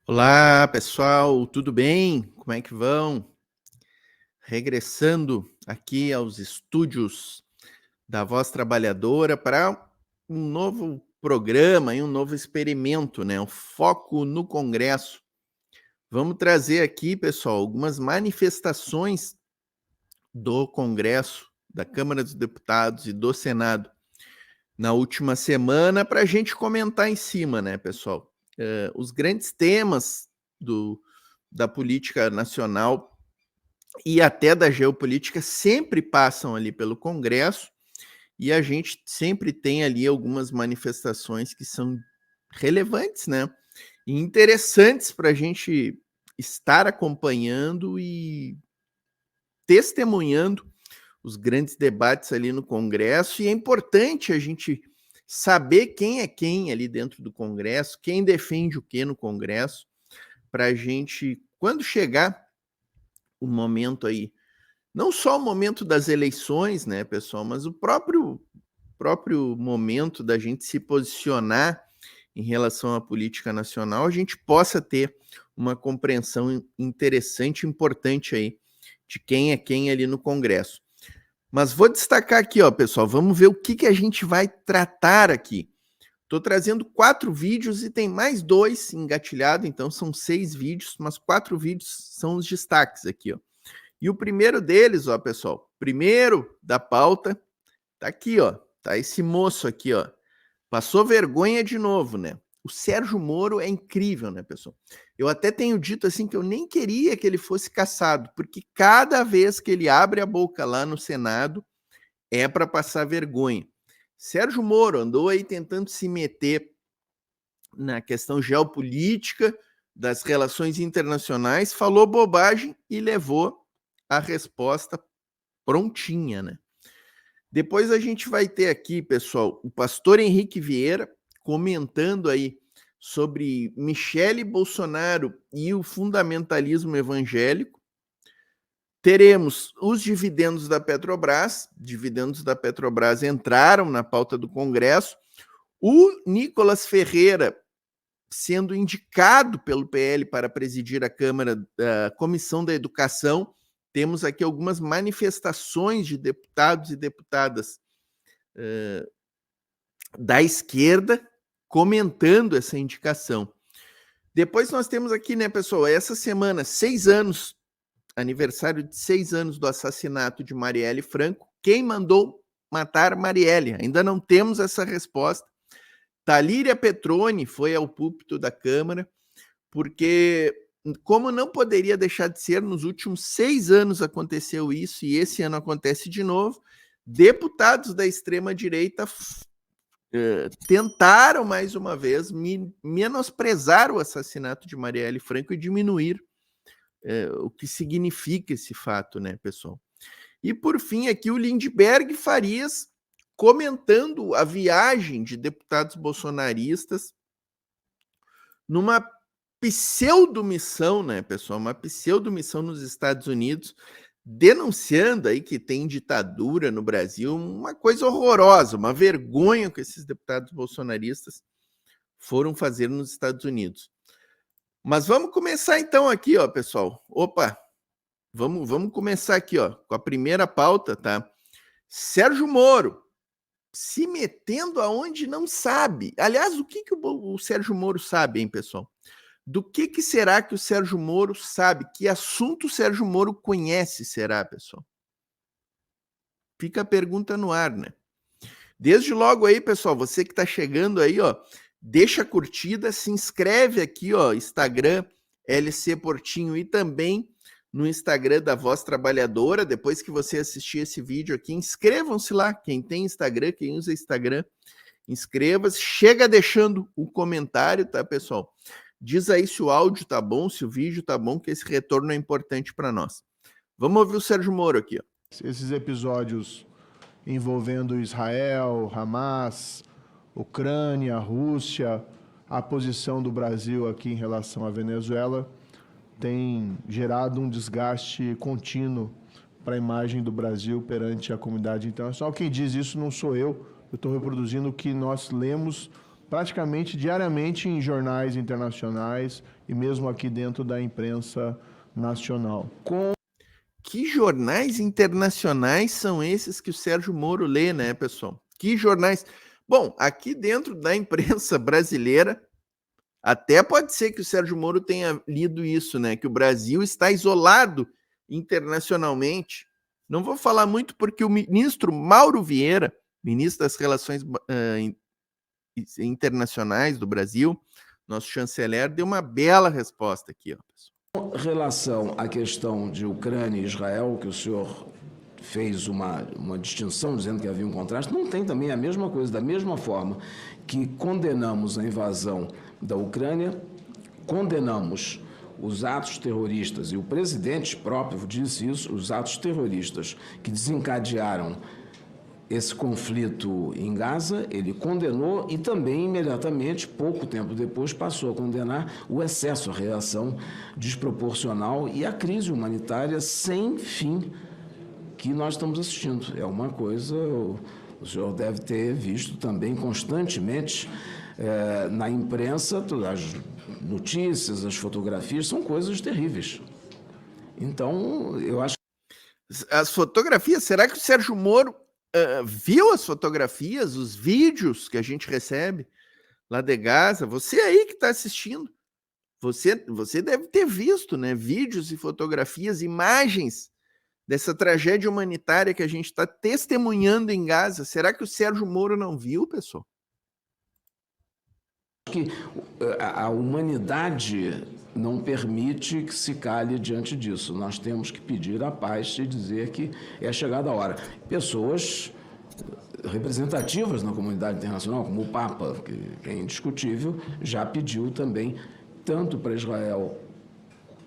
Olá, pessoal, tudo bem? Como é que vão? Regressando aqui aos estúdios da Voz Trabalhadora para um novo programa e um novo experimento, né? O foco no Congresso. Vamos trazer aqui, pessoal, algumas manifestações do Congresso, da Câmara dos Deputados e do Senado na última semana para a gente comentar em cima, né, pessoal? Os grandes temas do, da política nacional e até da geopolítica sempre passam ali pelo Congresso e a gente sempre tem ali algumas manifestações que são relevantes, né? E interessantes para a gente estar acompanhando e testemunhando os grandes debates ali no Congresso. E é importante a gente saber quem é quem ali dentro do Congresso, quem defende o que no Congresso, para a gente, quando chegar o momento aí, não só o momento das eleições, né, pessoal, mas o próprio momento da gente se posicionar em relação à política nacional, a gente possa ter uma compreensão interessante e importante aí de quem é quem ali no Congresso. Mas vou destacar aqui, ó, pessoal, vamos ver o que a gente vai tratar aqui. Estou trazendo 4 vídeos e tem mais 2 engatilhados, então são 6 vídeos, mas 4 vídeos são os destaques aqui, ó. E o primeiro deles, ó, pessoal, primeiro da pauta, tá aqui, ó, tá esse moço aqui, ó. Passou vergonha de novo, né? O Sérgio Moro é incrível, né, pessoal? Eu até tenho dito assim que eu nem queria que ele fosse cassado, porque cada vez que ele abre a boca lá no Senado é para passar vergonha. Sérgio Moro andou aí tentando se meter na questão geopolítica das relações internacionais, falou bobagem e levou a resposta prontinha, né? Depois a gente vai ter aqui, pessoal, o pastor Henrique Vieira comentando aí sobre Michele Bolsonaro e o fundamentalismo evangélico. Teremos os dividendos da Petrobras. Dividendos da Petrobras entraram na pauta do Congresso. O Nicolas Ferreira sendo indicado pelo PL para presidir a Câmara da Comissão da Educação. Temos aqui algumas manifestações de deputados e deputadas da esquerda comentando essa indicação. Depois nós temos aqui, né, pessoal, essa semana, 6 anos, aniversário de 6 anos do assassinato de Marielle Franco. Quem mandou matar Marielle? Ainda não temos essa resposta. Talíria Petroni foi ao púlpito da Câmara, porque, como não poderia deixar de ser, nos últimos 6 anos aconteceu isso, e esse ano acontece de novo, deputados da extrema-direita tentaram, mais uma vez, menosprezar o assassinato de Marielle Franco e diminuir o que significa esse fato, né, pessoal? E, por fim, aqui o Lindbergh Farias comentando a viagem de deputados bolsonaristas numa pseudo-missão, né, pessoal? Uma pseudo-missão nos Estados Unidos, denunciando aí que tem ditadura no Brasil, uma coisa horrorosa, uma vergonha que esses deputados bolsonaristas foram fazer nos Estados Unidos. Mas vamos começar então aqui, ó, pessoal. Opa, vamos começar aqui, ó, com a primeira pauta, tá? Sérgio Moro se metendo aonde não sabe. Aliás, o que o Sérgio Moro sabe, hein, pessoal? Do que será que o Sérgio Moro sabe? Que assunto o Sérgio Moro conhece, será, pessoal? Fica a pergunta no ar, né? Desde logo aí, pessoal, você que está chegando aí, ó, deixa a curtida, se inscreve aqui, ó, Instagram LC Portinho e também no Instagram da Voz Trabalhadora. Depois que você assistir esse vídeo aqui, inscrevam-se lá. Quem tem Instagram, quem usa Instagram, inscreva-se. Chega deixando o comentário, tá, pessoal? Diz aí se o áudio tá bom, se o vídeo tá bom, que esse retorno é importante para nós. Vamos ouvir o Sérgio Moro aqui, ó. Esses episódios envolvendo Israel, Hamas, Ucrânia, Rússia, a posição do Brasil aqui em relação à Venezuela tem gerado um desgaste contínuo para a imagem do Brasil perante a comunidade internacional. Quem diz isso não sou eu estou reproduzindo o que nós lemos praticamente diariamente em jornais internacionais e mesmo aqui dentro da imprensa nacional. Que jornais internacionais são esses que o Sérgio Moro lê, né, pessoal? Que jornais? Bom, aqui dentro da imprensa brasileira, até pode ser que o Sérgio Moro tenha lido isso, né? Que o Brasil está isolado internacionalmente. Não vou falar muito porque o ministro Mauro Vieira, ministro das Relações Internacionais do Brasil, nosso chanceler, deu uma bela resposta aqui, ó, pessoal. Com relação à questão de Ucrânia e Israel, que o senhor fez uma distinção dizendo que havia um contraste, não tem também a mesma coisa, da mesma forma que condenamos a invasão da Ucrânia, condenamos os atos terroristas, e o presidente próprio disse isso, os atos terroristas que desencadearam esse conflito em Gaza, ele condenou e também imediatamente, pouco tempo depois, passou a condenar o excesso, a reação desproporcional e a crise humanitária sem fim que nós estamos assistindo. É uma coisa, o senhor deve ter visto também constantemente na imprensa, as notícias, as fotografias, são coisas terríveis. Então, eu acho... As fotografias, será que o Sérgio Moro viu as fotografias, os vídeos que a gente recebe lá de Gaza? Você aí que está assistindo, você deve ter visto, né, vídeos e fotografias, imagens dessa tragédia humanitária que a gente está testemunhando em Gaza. Será que o Sérgio Moro não viu, pessoal? Que a humanidade não permite que se cale diante disso. Nós temos que pedir a paz e dizer que é chegada a hora. Pessoas representativas na comunidade internacional, como o Papa, que é indiscutível, já pediu também, tanto para Israel,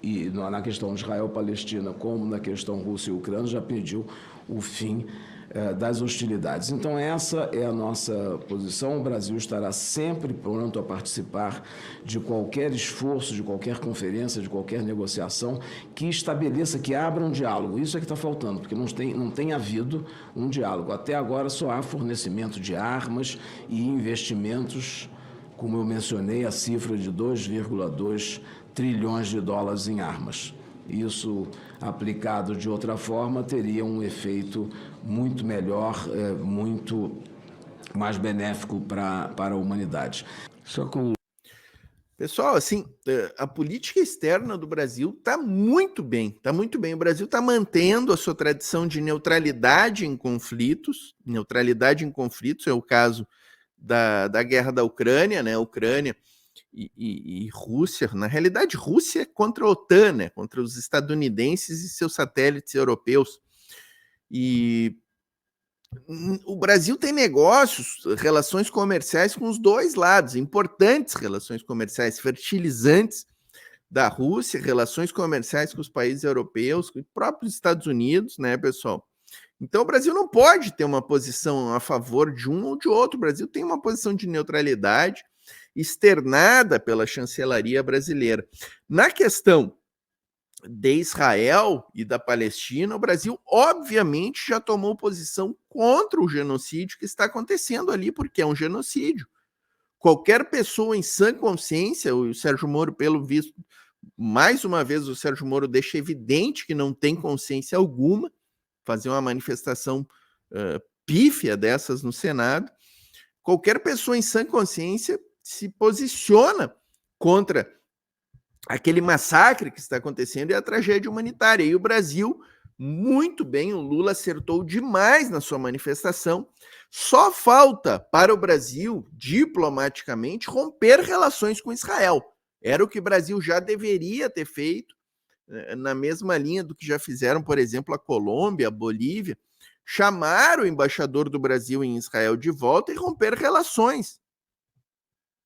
e na questão Israel-Palestina, como na questão Rússia e Ucrânia, já pediu o fim das hostilidades. Então, essa é a nossa posição. O Brasil estará sempre pronto a participar de qualquer esforço, de qualquer conferência, de qualquer negociação que estabeleça, que abra um diálogo. Isso é que está faltando, porque não tem havido um diálogo. Até agora só há fornecimento de armas e investimentos, como eu mencionei, a cifra de 2,2 trilhões de dólares em armas. Isso, aplicado de outra forma, teria um efeito muito melhor, muito mais benéfico para a humanidade. Só com... Pessoal, assim, a política externa do Brasil está muito bem, está muito bem. O Brasil está mantendo a sua tradição de neutralidade em conflitos. Neutralidade em conflitos é o caso da guerra da Ucrânia, né? Ucrânia e Rússia. Na realidade, Rússia é contra a OTAN, né? Contra os estadunidenses e seus satélites europeus. E o Brasil tem negócios, relações comerciais com os dois lados, importantes relações comerciais, fertilizantes da Rússia, relações comerciais com os países europeus, com os próprios Estados Unidos, né, pessoal? Então o Brasil não pode ter uma posição a favor de um ou de outro. O Brasil tem uma posição de neutralidade externada pela chancelaria brasileira. Na questão de Israel e da Palestina, o Brasil obviamente já tomou posição contra o genocídio que está acontecendo ali, porque é um genocídio. Qualquer pessoa em sã consciência, o Sérgio Moro, pelo visto, mais uma vez o Sérgio Moro deixa evidente que não tem consciência alguma, fazer uma manifestação pífia dessas no Senado. Qualquer pessoa em sã consciência se posiciona contra aquele massacre que está acontecendo e a tragédia humanitária. E o Brasil, muito bem, o Lula acertou demais na sua manifestação. Só falta para o Brasil, diplomaticamente, romper relações com Israel. Era o que o Brasil já deveria ter feito, na mesma linha do que já fizeram, por exemplo, a Colômbia, a Bolívia, chamar o embaixador do Brasil em Israel de volta e romper relações.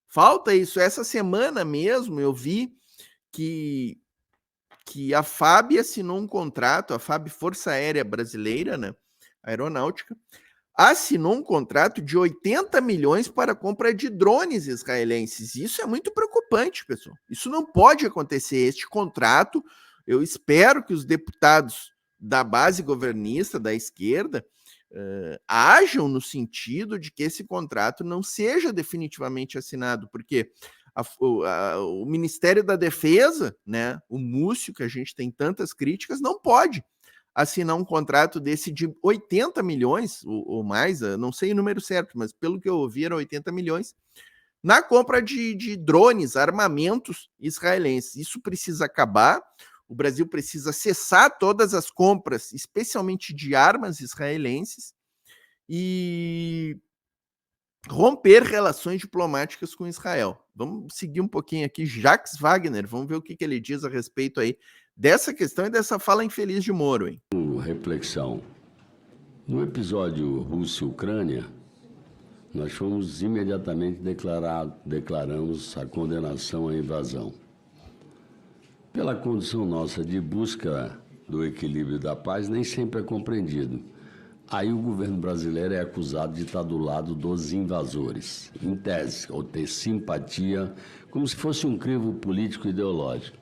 Falta isso. Essa semana mesmo eu vi que a FAB assinou um contrato, a FAB, Força Aérea Brasileira, né, Aeronáutica, assinou um contrato de 80 milhões para a compra de drones israelenses. Isso é muito preocupante, pessoal. Isso não pode acontecer. Este contrato, eu espero que os deputados da base governista, da esquerda, hajam no sentido de que esse contrato não seja definitivamente assinado, porque o Ministério da Defesa, né, o Múcio, que a gente tem tantas críticas, não pode assinar um contrato desse de 80 milhões ou mais, não sei o número certo, mas pelo que eu ouvi era 80 milhões, na compra de drones, armamentos israelenses. Isso precisa acabar, o Brasil precisa cessar todas as compras, especialmente de armas israelenses, e romper relações diplomáticas com Israel. Vamos seguir um pouquinho aqui, Jacques Wagner, vamos ver o que ele diz a respeito aí dessa questão e dessa fala infeliz de Moro, hein? Reflexão. No episódio Rússia-Ucrânia, nós fomos imediatamente declaramos a condenação à invasão. Pela condição nossa de busca do equilíbrio da paz, nem sempre é compreendido. Aí o governo brasileiro é acusado de estar do lado dos invasores, em tese, ou ter simpatia, como se fosse um crivo político ideológico.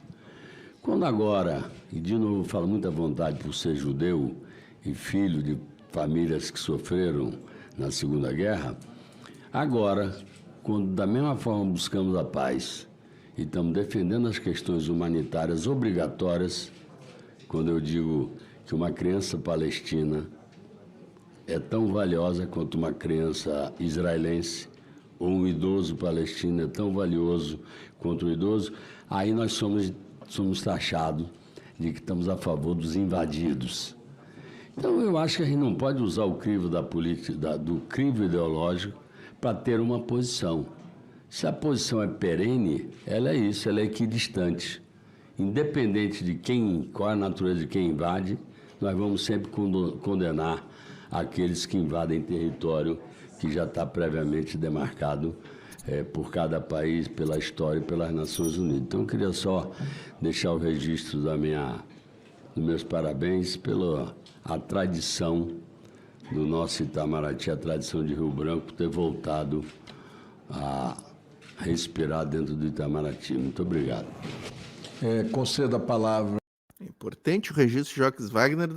Quando agora, e de novo falo muita vontade por ser judeu e filho de famílias que sofreram na Segunda Guerra, agora, quando da mesma forma buscamos a paz e estamos defendendo as questões humanitárias obrigatórias, quando eu digo que uma criança palestina é tão valiosa quanto uma criança israelense, ou um idoso palestino é tão valioso quanto um idoso, aí nós somos taxados de que estamos a favor dos invadidos. Então, eu acho que a gente não pode usar o crivo da política, do crivo ideológico para ter uma posição. Se a posição é perene, ela é isso, ela é equidistante. Independente de qual é a natureza de quem invade, nós vamos sempre condenar aqueles que invadem território que já está previamente demarcado por cada país, pela história e pelas Nações Unidas. Então, eu queria só deixar o registro dos meus parabéns pela a tradição do nosso Itamaraty, a tradição de Rio Branco, ter voltado a respirar dentro do Itamaraty. Muito obrigado. Concedo a palavra. É importante o registro de Jacques Wagner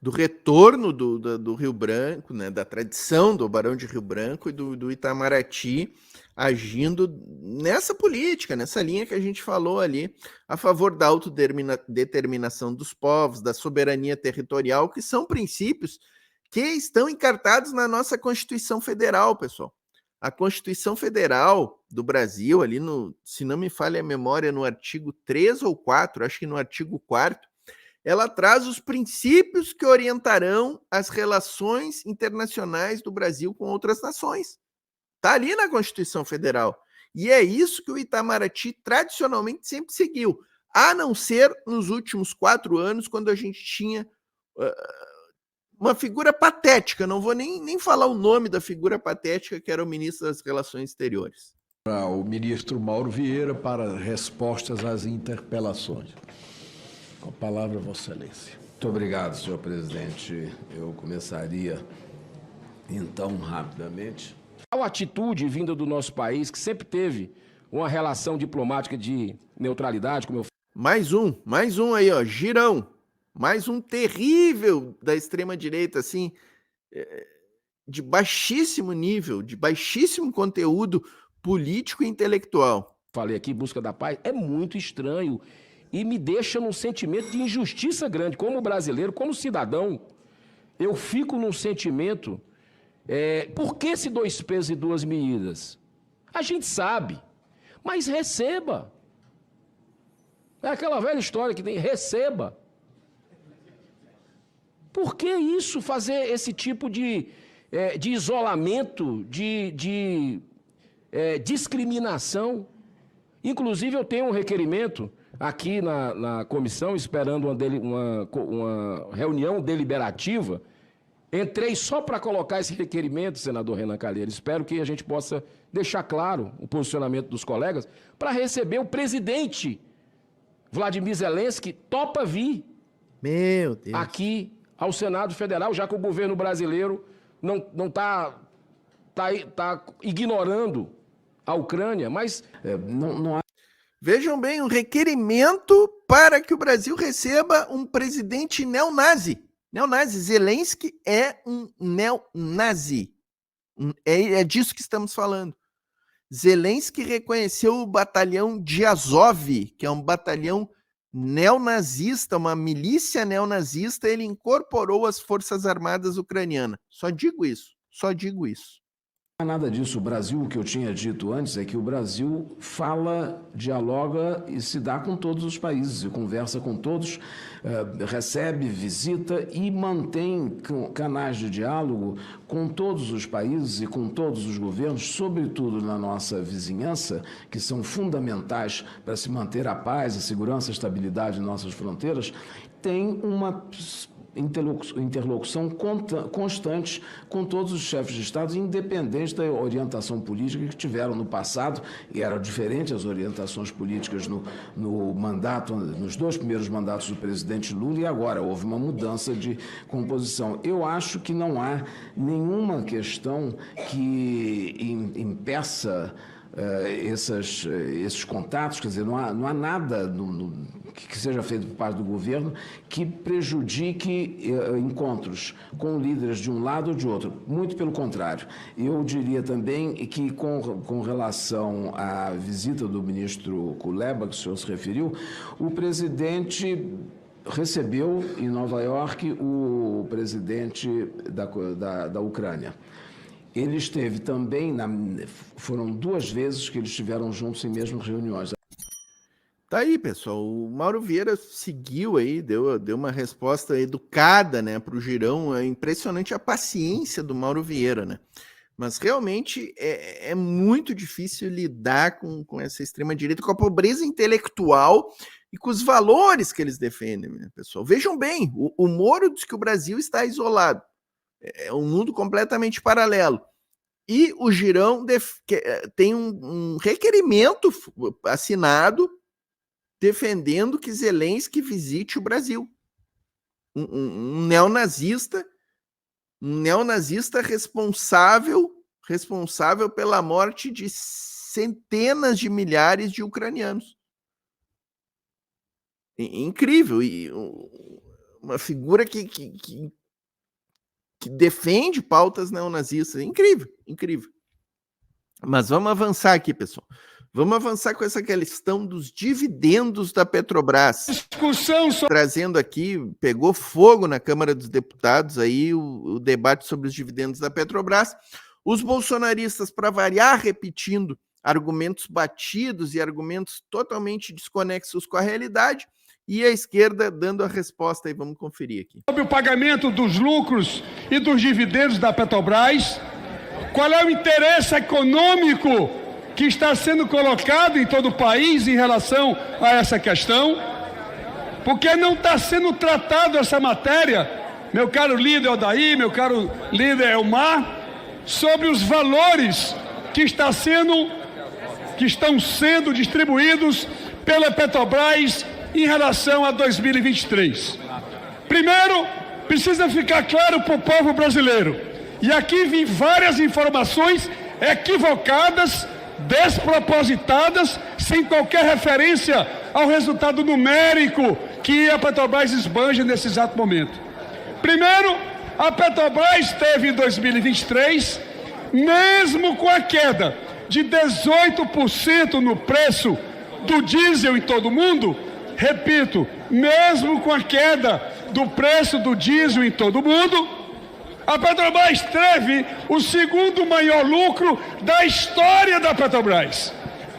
do retorno do Rio Branco, né, da tradição do Barão de Rio Branco e do Itamaraty agindo nessa política, nessa linha que a gente falou ali, a favor da autodeterminação dos povos, da soberania territorial, que são princípios que estão encartados na nossa Constituição Federal, pessoal. A Constituição Federal do Brasil, ali se não me falha a memória, no artigo 3 ou 4, acho que no artigo 4º, ela traz os princípios que orientarão as relações internacionais do Brasil com outras nações. Está ali na Constituição Federal. E é isso que o Itamaraty tradicionalmente sempre seguiu, a não ser nos últimos 4 anos, quando a gente tinha uma figura patética, não vou nem falar o nome da figura patética, que era o ministro das Relações Exteriores. O ministro Mauro Vieira para respostas às interpelações. Com a palavra, Vossa Excelência. Muito obrigado, senhor presidente. Eu começaria, então, rapidamente. A atitude vinda do nosso país, que sempre teve uma relação diplomática de neutralidade, como eu Mais um aí, ó, Girão. Mais um terrível da extrema-direita, assim, de baixíssimo nível, de baixíssimo conteúdo político e intelectual. falei aqui, busca da paz, é muito estranho e me deixa num sentimento de injustiça grande. Como brasileiro, como cidadão, eu fico num sentimento... por que esse 2 pesos e 2 medidas? A gente sabe, mas receba. É aquela velha história que tem, receba. Por que isso, fazer esse tipo de isolamento, de discriminação? Inclusive, eu tenho um requerimento aqui na comissão, esperando uma reunião deliberativa. Entrei só para colocar esse requerimento, senador Renan Calheiros. Espero que a gente possa deixar claro o posicionamento dos colegas para receber o presidente Vladimir Zelensky, topa vir Meu Deus. aqui ao Senado Federal, já que o governo brasileiro não está ignorando a Ucrânia, mas Não há Vejam bem, um requerimento para que o Brasil receba um presidente neonazi. Neonazi. Zelensky é um neonazi. É disso que estamos falando. Zelensky reconheceu o batalhão de Azov, que é um batalhão neonazista, uma milícia neonazista, ele incorporou as Forças Armadas ucranianas. Só digo isso. Não é nada disso. O Brasil, o que eu tinha dito antes, é que o Brasil fala, dialoga e se dá com todos os países, e conversa com todos, recebe, visita e mantém canais de diálogo com todos os países e com todos os governos, sobretudo na nossa vizinhança, que são fundamentais para se manter a paz, a segurança, a estabilidade em nossas fronteiras, tem uma interlocução constante com todos os chefes de Estado, independente da orientação política que tiveram no passado, e eram diferentes as orientações políticas no mandato, nos 2 primeiros mandatos do presidente Lula, e agora houve uma mudança de composição. Eu acho que não há nenhuma questão que impeça esses contatos, quer dizer, não há nada que seja feito por parte do governo que prejudique encontros com líderes de um lado ou de outro. Muito pelo contrário. Eu diria também que, com relação à visita do ministro Kuleba, que o senhor se referiu, o presidente recebeu em Nova York o presidente da Ucrânia. Ele esteve também, foram 2 vezes que eles estiveram juntos em mesmas reuniões. Tá aí, pessoal. O Mauro Vieira seguiu aí, deu uma resposta educada, né, para o Girão. É impressionante a paciência do Mauro Vieira, né? Mas realmente é muito difícil lidar com essa extrema-direita, com a pobreza intelectual e com os valores que eles defendem, né, pessoal? Vejam bem, o Moro diz que o Brasil está isolado. É um mundo completamente paralelo. E o Girão tem um requerimento assinado defendendo que Zelensky visite o Brasil. Um neonazista responsável pela morte de centenas de milhares de ucranianos. Incrível. E uma figura que defende pautas neonazistas. Incrível. Mas vamos avançar aqui, pessoal. Vamos avançar com essa questão dos dividendos da Petrobras. Trazendo aqui, pegou fogo na Câmara dos Deputados aí o debate sobre os dividendos da Petrobras. Os bolsonaristas, para variar, repetindo argumentos batidos e argumentos totalmente desconexos com a realidade, e a esquerda dando a resposta aí. Vamos conferir aqui. Sobre o pagamento dos lucros e dos dividendos da Petrobras, qual é o interesse econômico que está sendo colocado em todo o país em relação a essa questão? Porque não está sendo tratado essa matéria, meu caro líder Odair, meu caro líder Elmar, sobre os valores que estão sendo distribuídos pela Petrobras em relação a 2023. Primeiro, precisa ficar claro para o povo brasileiro, e aqui vi várias informações equivocadas, despropositadas, sem qualquer referência ao resultado numérico que a Petrobras esbanja nesse exato momento. Primeiro, a Petrobras teve em 2023, mesmo com a queda de 18% no preço do diesel em todo o mundo, repito, mesmo com a queda do preço do diesel em todo o mundo, a Petrobras teve o 2º maior lucro da história da Petrobras.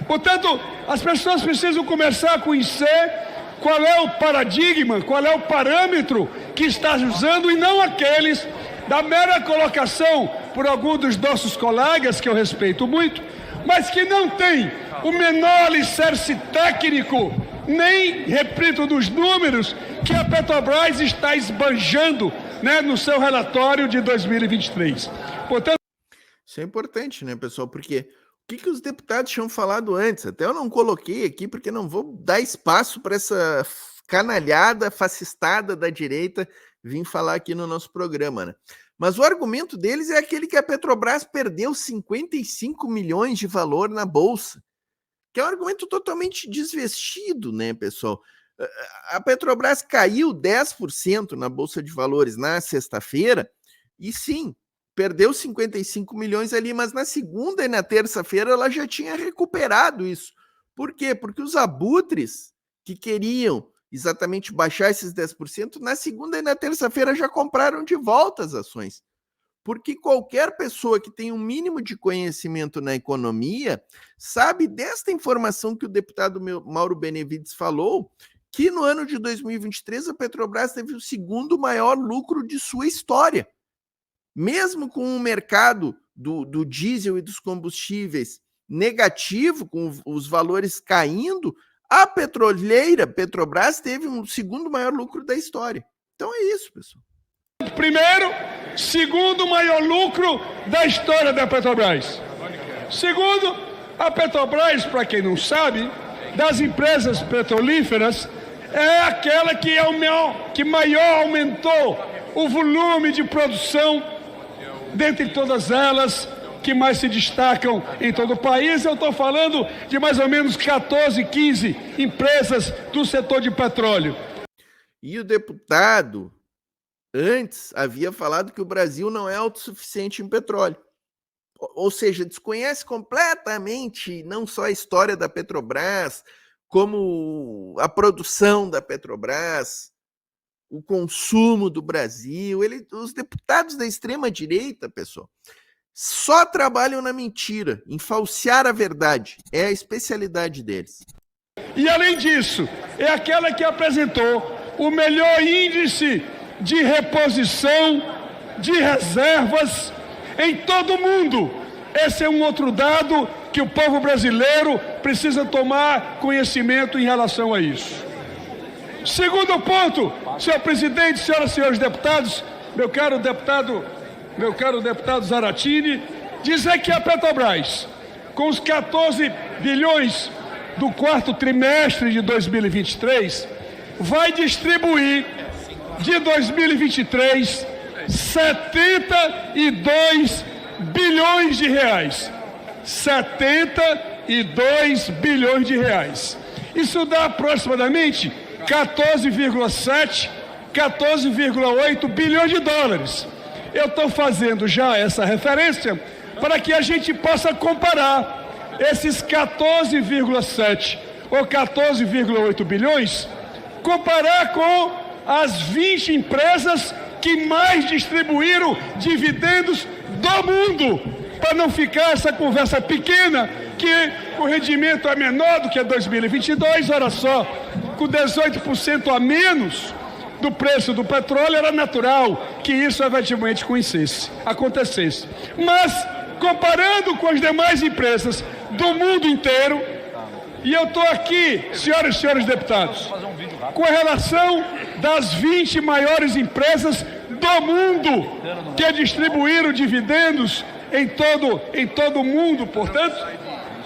Portanto, as pessoas precisam começar a conhecer qual é o paradigma, qual é o parâmetro que está usando, e não aqueles da mera colocação por algum dos nossos colegas, que eu respeito muito, mas que não tem o menor alicerce técnico, nem, repito, dos números que a Petrobras está esbanjando, né, no seu relatório de 2023. Portanto, isso é importante, né, pessoal? Porque o que os deputados tinham falado antes? Até eu não coloquei aqui, porque não vou dar espaço para essa canalhada fascistada da direita vir falar aqui no nosso programa, né? Mas o argumento deles é aquele que a Petrobras perdeu 55 milhões de valor na Bolsa, que é um argumento totalmente desvestido, né, pessoal? A Petrobras caiu 10% na Bolsa de Valores na sexta-feira, e sim, perdeu 55 milhões ali, mas na segunda e na terça-feira ela já tinha recuperado isso. Por quê? Porque os abutres que queriam exatamente baixar esses 10%, na segunda e na terça-feira já compraram de volta as ações. Porque qualquer pessoa que tem um mínimo de conhecimento na economia sabe desta informação que o deputado Mauro Benevides falou, que no ano de 2023 a Petrobras teve o segundo maior lucro de sua história. Mesmo com o mercado do diesel e dos combustíveis negativo, com os valores caindo, a petroleira Petrobras teve um segundo maior lucro da história. Então é isso, pessoal. Primeiro, segundo maior lucro da história da Petrobras. Segundo, a Petrobras, para quem não sabe, das empresas petrolíferas, é aquela que que maior aumentou o volume de produção dentre todas elas, que mais se destacam em todo o país. Eu estou falando de mais ou menos 14, 15 empresas do setor de petróleo. E o deputado antes havia falado que o Brasil não é autossuficiente em petróleo. Ou seja, desconhece completamente não só a história da Petrobras, como a produção da Petrobras, o consumo do Brasil. Os deputados da extrema-direita, pessoal, só trabalham na mentira, em falsear a verdade. É a especialidade deles. E, além disso, é aquela que apresentou o melhor índice de reposição de reservas em todo o mundo. Esse é um outro dado que o povo brasileiro precisa tomar conhecimento em relação a isso. Segundo ponto, senhor presidente, senhoras e senhores deputados, meu caro deputado Zaratini, dizer que a Petrobras, com os 14 bilhões do quarto trimestre de 2023, vai distribuir de 2023 72 bilhões de reais. 72 bilhões de reais. Isso dá aproximadamente 14,7, 14,8 bilhões de dólares. Eu estou fazendo já essa referência para que a gente possa comparar esses 14,7 ou 14,8 bilhões, comparar com as 20 empresas que mais distribuíram dividendos do mundo, para não ficar essa conversa pequena, que o rendimento é menor do que 2022, olha só, com 18% a menos do preço do petróleo, era natural que isso efetivamente acontecesse. Mas, comparando com as demais empresas do mundo inteiro, e eu estou aqui, senhoras e senhores deputados, com a relação das 20 maiores empresas do mundo que distribuíram dividendos em todo o mundo, portanto,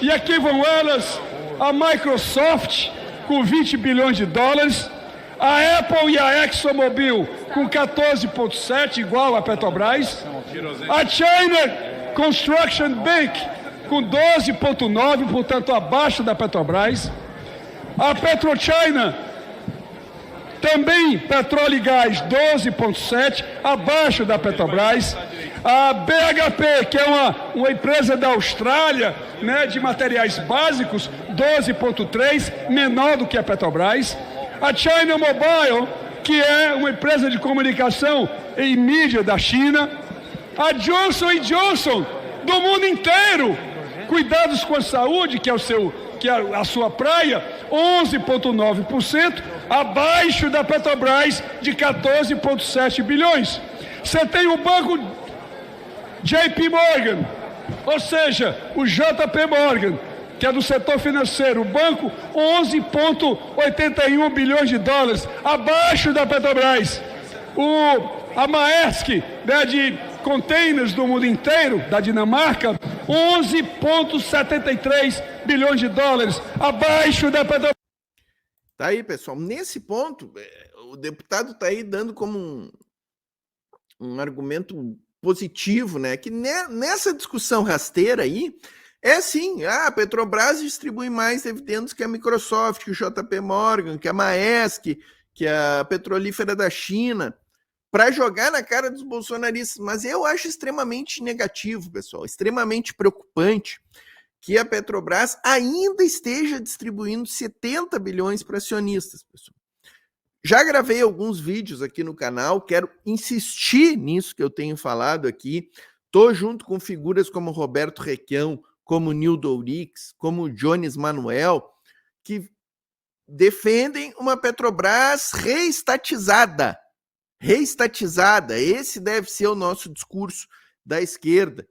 e aqui vão elas: a Microsoft com 20 bilhões de dólares, a Apple e a ExxonMobil com 14,7, igual a Petrobras, a China Construction Bank com 12,9, portanto abaixo da Petrobras, a PetroChina, também petróleo e gás, 12,7, abaixo da Petrobras, a BHP, que é uma empresa da Austrália, né, de materiais básicos, 12,3, menor do que a Petrobras, a China Mobile, que é uma empresa de comunicação e mídia da China, a Johnson & Johnson, do mundo inteiro, cuidados com a saúde, que é a sua praia, 11,9%, abaixo da Petrobras, de 14,7 bilhões. Você tem o banco JP Morgan, ou seja, o JP Morgan, que é do setor financeiro, o banco, 11,81 bilhões de dólares, abaixo da Petrobras. A Maersk, né, de containers do mundo inteiro, da Dinamarca, 11,73 bilhões de dólares, abaixo da Petrobras. Tá aí, pessoal. Nesse ponto, o deputado está aí dando como um argumento positivo, né? Que nessa discussão rasteira aí, É sim, a Petrobras distribui mais dividendos que a Microsoft, que o JP Morgan, que a Maersk, que a Petrolífera da China, para jogar na cara dos bolsonaristas. Mas eu acho extremamente negativo, pessoal, extremamente preocupante que a Petrobras ainda esteja distribuindo 70 bilhões para acionistas, pessoal. Já gravei alguns vídeos aqui no canal, quero insistir nisso que eu tenho falado aqui. Estou junto com figuras como Roberto Requião, como Nildo Ourix, como Jones Manuel, que defendem uma Petrobras reestatizada. Reestatizada, esse deve ser o nosso discurso da esquerda.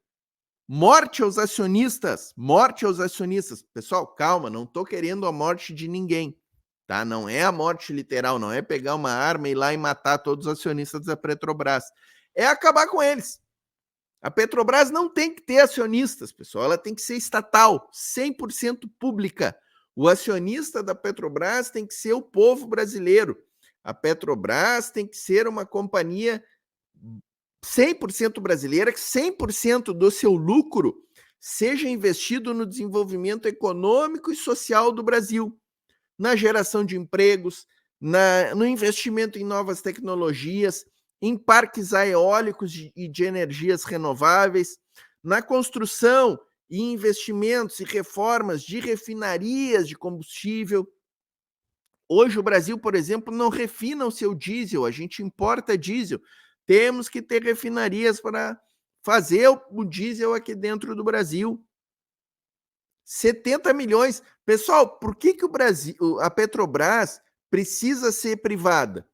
Morte aos acionistas, morte aos acionistas. Pessoal, calma, não estou querendo a morte de ninguém, tá? Não é a morte literal, não é pegar uma arma e ir lá e matar todos os acionistas da Petrobras. É acabar com eles. A Petrobras não tem que ter acionistas, pessoal, ela tem que ser estatal, 100% pública. O acionista da Petrobras tem que ser o povo brasileiro. A Petrobras tem que ser uma companhia 100% brasileira, que 100% do seu lucro seja investido no desenvolvimento econômico e social do Brasil, na geração de empregos, no investimento em novas tecnologias, em parques eólicos e de energias renováveis, na construção e investimentos e reformas de refinarias de combustível. Hoje o Brasil, por exemplo, não refina o seu diesel, a gente importa diesel. Temos que ter refinarias para fazer o diesel aqui dentro do Brasil. 70 milhões. Pessoal, por que o Brasil, a Petrobras precisa ser privada?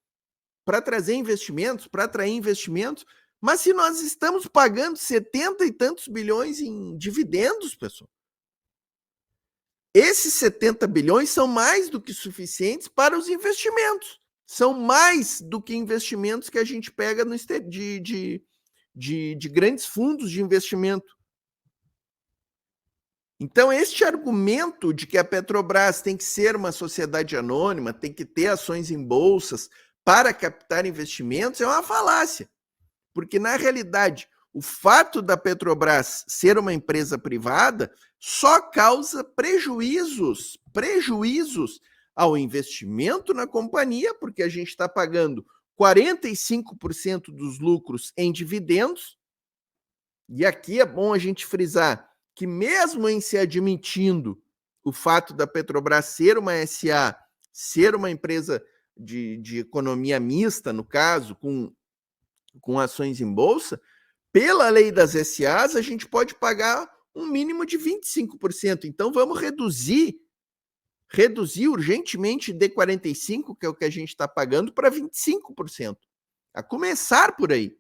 Para trazer investimentos, para atrair investimentos, mas se nós estamos pagando 70 e tantos bilhões em dividendos, pessoal, esses 70 bilhões são mais do que suficientes para os investimentos, são mais do que investimentos que a gente pega de grandes fundos de investimento. Então, este argumento de que a Petrobras tem que ser uma sociedade anônima, tem que ter ações em bolsas, para captar investimentos é uma falácia, porque na realidade o fato da Petrobras ser uma empresa privada só causa prejuízos ao investimento na companhia, porque a gente está pagando 45% dos lucros em dividendos, e aqui é bom a gente frisar que mesmo em se admitindo o fato da Petrobras ser uma SA, ser uma empresa de economia mista, no caso, com ações em bolsa, pela lei das SAs, a gente pode pagar um mínimo de 25%. Então, vamos reduzir urgentemente de 45%, que é o que a gente está pagando, para 25%. A começar por aí.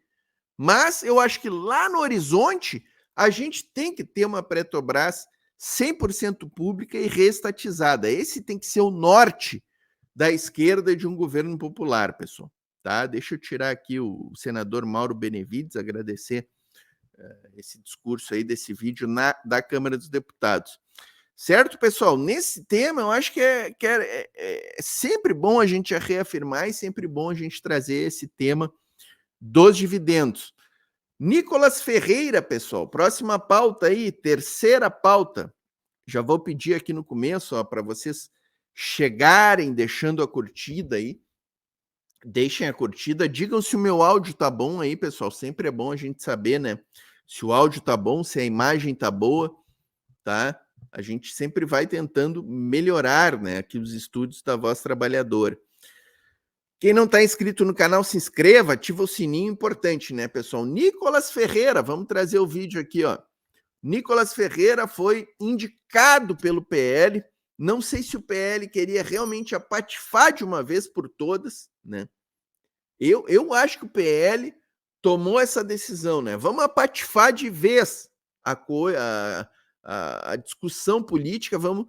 Mas eu acho que lá no horizonte, a gente tem que ter uma Petrobras 100% pública e reestatizada. Esse tem que ser o norte da esquerda de um governo popular, pessoal. Tá? Deixa eu tirar aqui o senador Mauro Benevides, agradecer esse discurso aí desse vídeo da Câmara dos Deputados. Certo, pessoal? Nesse tema, eu acho que é sempre bom a gente reafirmar e sempre bom a gente trazer esse tema dos dividendos. Nicolas Ferreira, pessoal, próxima pauta aí, terceira pauta. Já vou pedir aqui no começo, para vocês chegarem deixando a curtida aí, deixem a curtida, digam se o meu áudio tá bom aí, pessoal, sempre é bom a gente saber, né, se o áudio tá bom, se a imagem tá boa, tá? A gente sempre vai tentando melhorar, né, aqui os estúdios da Voz Trabalhadora. Quem não está inscrito no canal, se inscreva, ativa o sininho, importante, né, pessoal? Nicolas Ferreira, vamos trazer o vídeo aqui, ó. Nicolas Ferreira foi indicado pelo PL. Não sei se o PL queria realmente apatifar de uma vez por todas, né? Eu acho que o PL tomou essa decisão, né? Vamos apatifar de vez a discussão política, vamos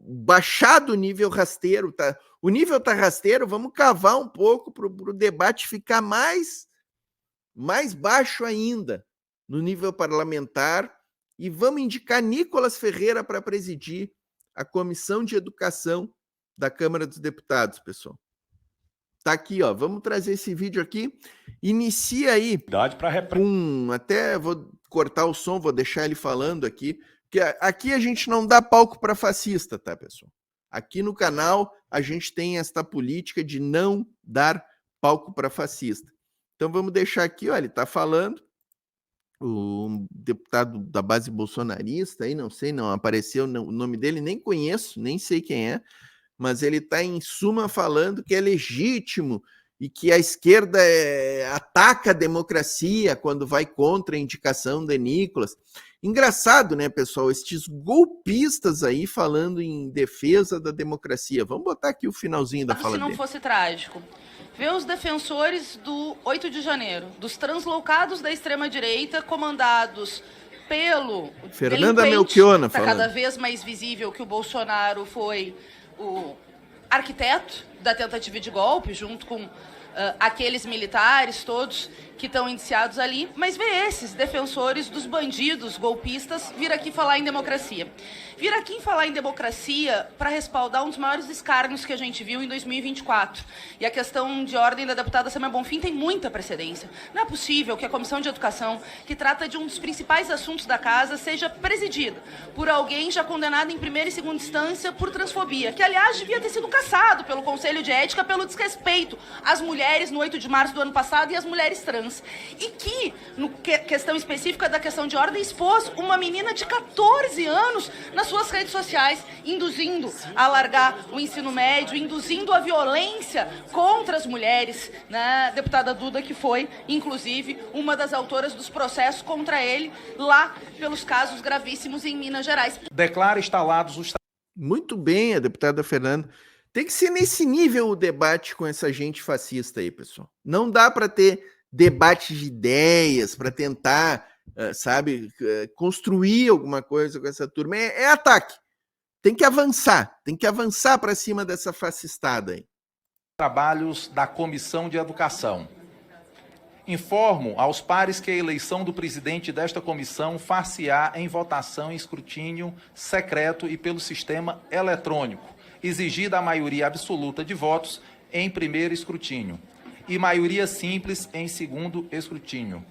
baixar do nível rasteiro, tá? O nível tá rasteiro, vamos cavar um pouco para o debate ficar mais baixo ainda no nível parlamentar e vamos indicar Nicolas Ferreira para presidir a Comissão de Educação da Câmara dos Deputados, pessoal. Tá aqui, ó. Vamos trazer esse vídeo aqui. Inicia aí. Até vou cortar o som, vou deixar ele falando aqui, Porque aqui a gente não dá palco para fascista, tá, pessoal? Aqui no canal a gente tem esta política de não dar palco para fascista. Então vamos deixar aqui, olha, ele está falando, o deputado da base bolsonarista, aí não sei, não apareceu o nome dele, nem conheço, nem sei quem é, mas ele está em suma falando que é legítimo e que a esquerda ataca a democracia quando vai contra a indicação de Nicolas. Engraçado, né, pessoal? Estes golpistas aí falando em defesa da democracia. Vamos botar aqui o finalzinho da fala dele. Se não fosse trágico. Ver os defensores do 8 de janeiro, dos translocados da extrema-direita, comandados pelo Fernanda Melchiona, está cada vez mais visível que o Bolsonaro foi o arquiteto da tentativa de golpe, junto com aqueles militares todos que estão indiciados ali, mas ver esses defensores dos bandidos golpistas vir aqui falar em democracia. Vir aqui falar em democracia para respaldar um dos maiores escárnios que a gente viu em 2024. E a questão de ordem da deputada Samia Bonfim tem muita precedência. Não é possível que a Comissão de Educação, que trata de um dos principais assuntos da casa, seja presidida por alguém já condenado em primeira e segunda instância por transfobia, que, aliás, devia ter sido cassado pelo Conselho de Ética pelo desrespeito às mulheres no 8 de março do ano passado e às mulheres trans. E que, no questão específica da questão de ordem, expôs uma menina de 14 anos nas suas redes sociais, induzindo a largar o ensino médio, induzindo a violência contra as mulheres, né? Deputada Duda, que foi, inclusive, uma das autoras dos processos contra ele, lá pelos casos gravíssimos em Minas Gerais. Declara instalados os... Muito bem, a deputada Fernanda. Tem que ser nesse nível o debate com essa gente fascista aí, pessoal. Não dá para ter debate de ideias, para tentar, construir alguma coisa com essa turma. É ataque. Tem que avançar para cima dessa fascistada aí. Trabalhos da Comissão de Educação. Informo aos pares que a eleição do presidente desta comissão far-se-á em votação e escrutínio secreto e pelo sistema eletrônico, exigida a maioria absoluta de votos em primeiro escrutínio e maioria simples em segundo escrutínio.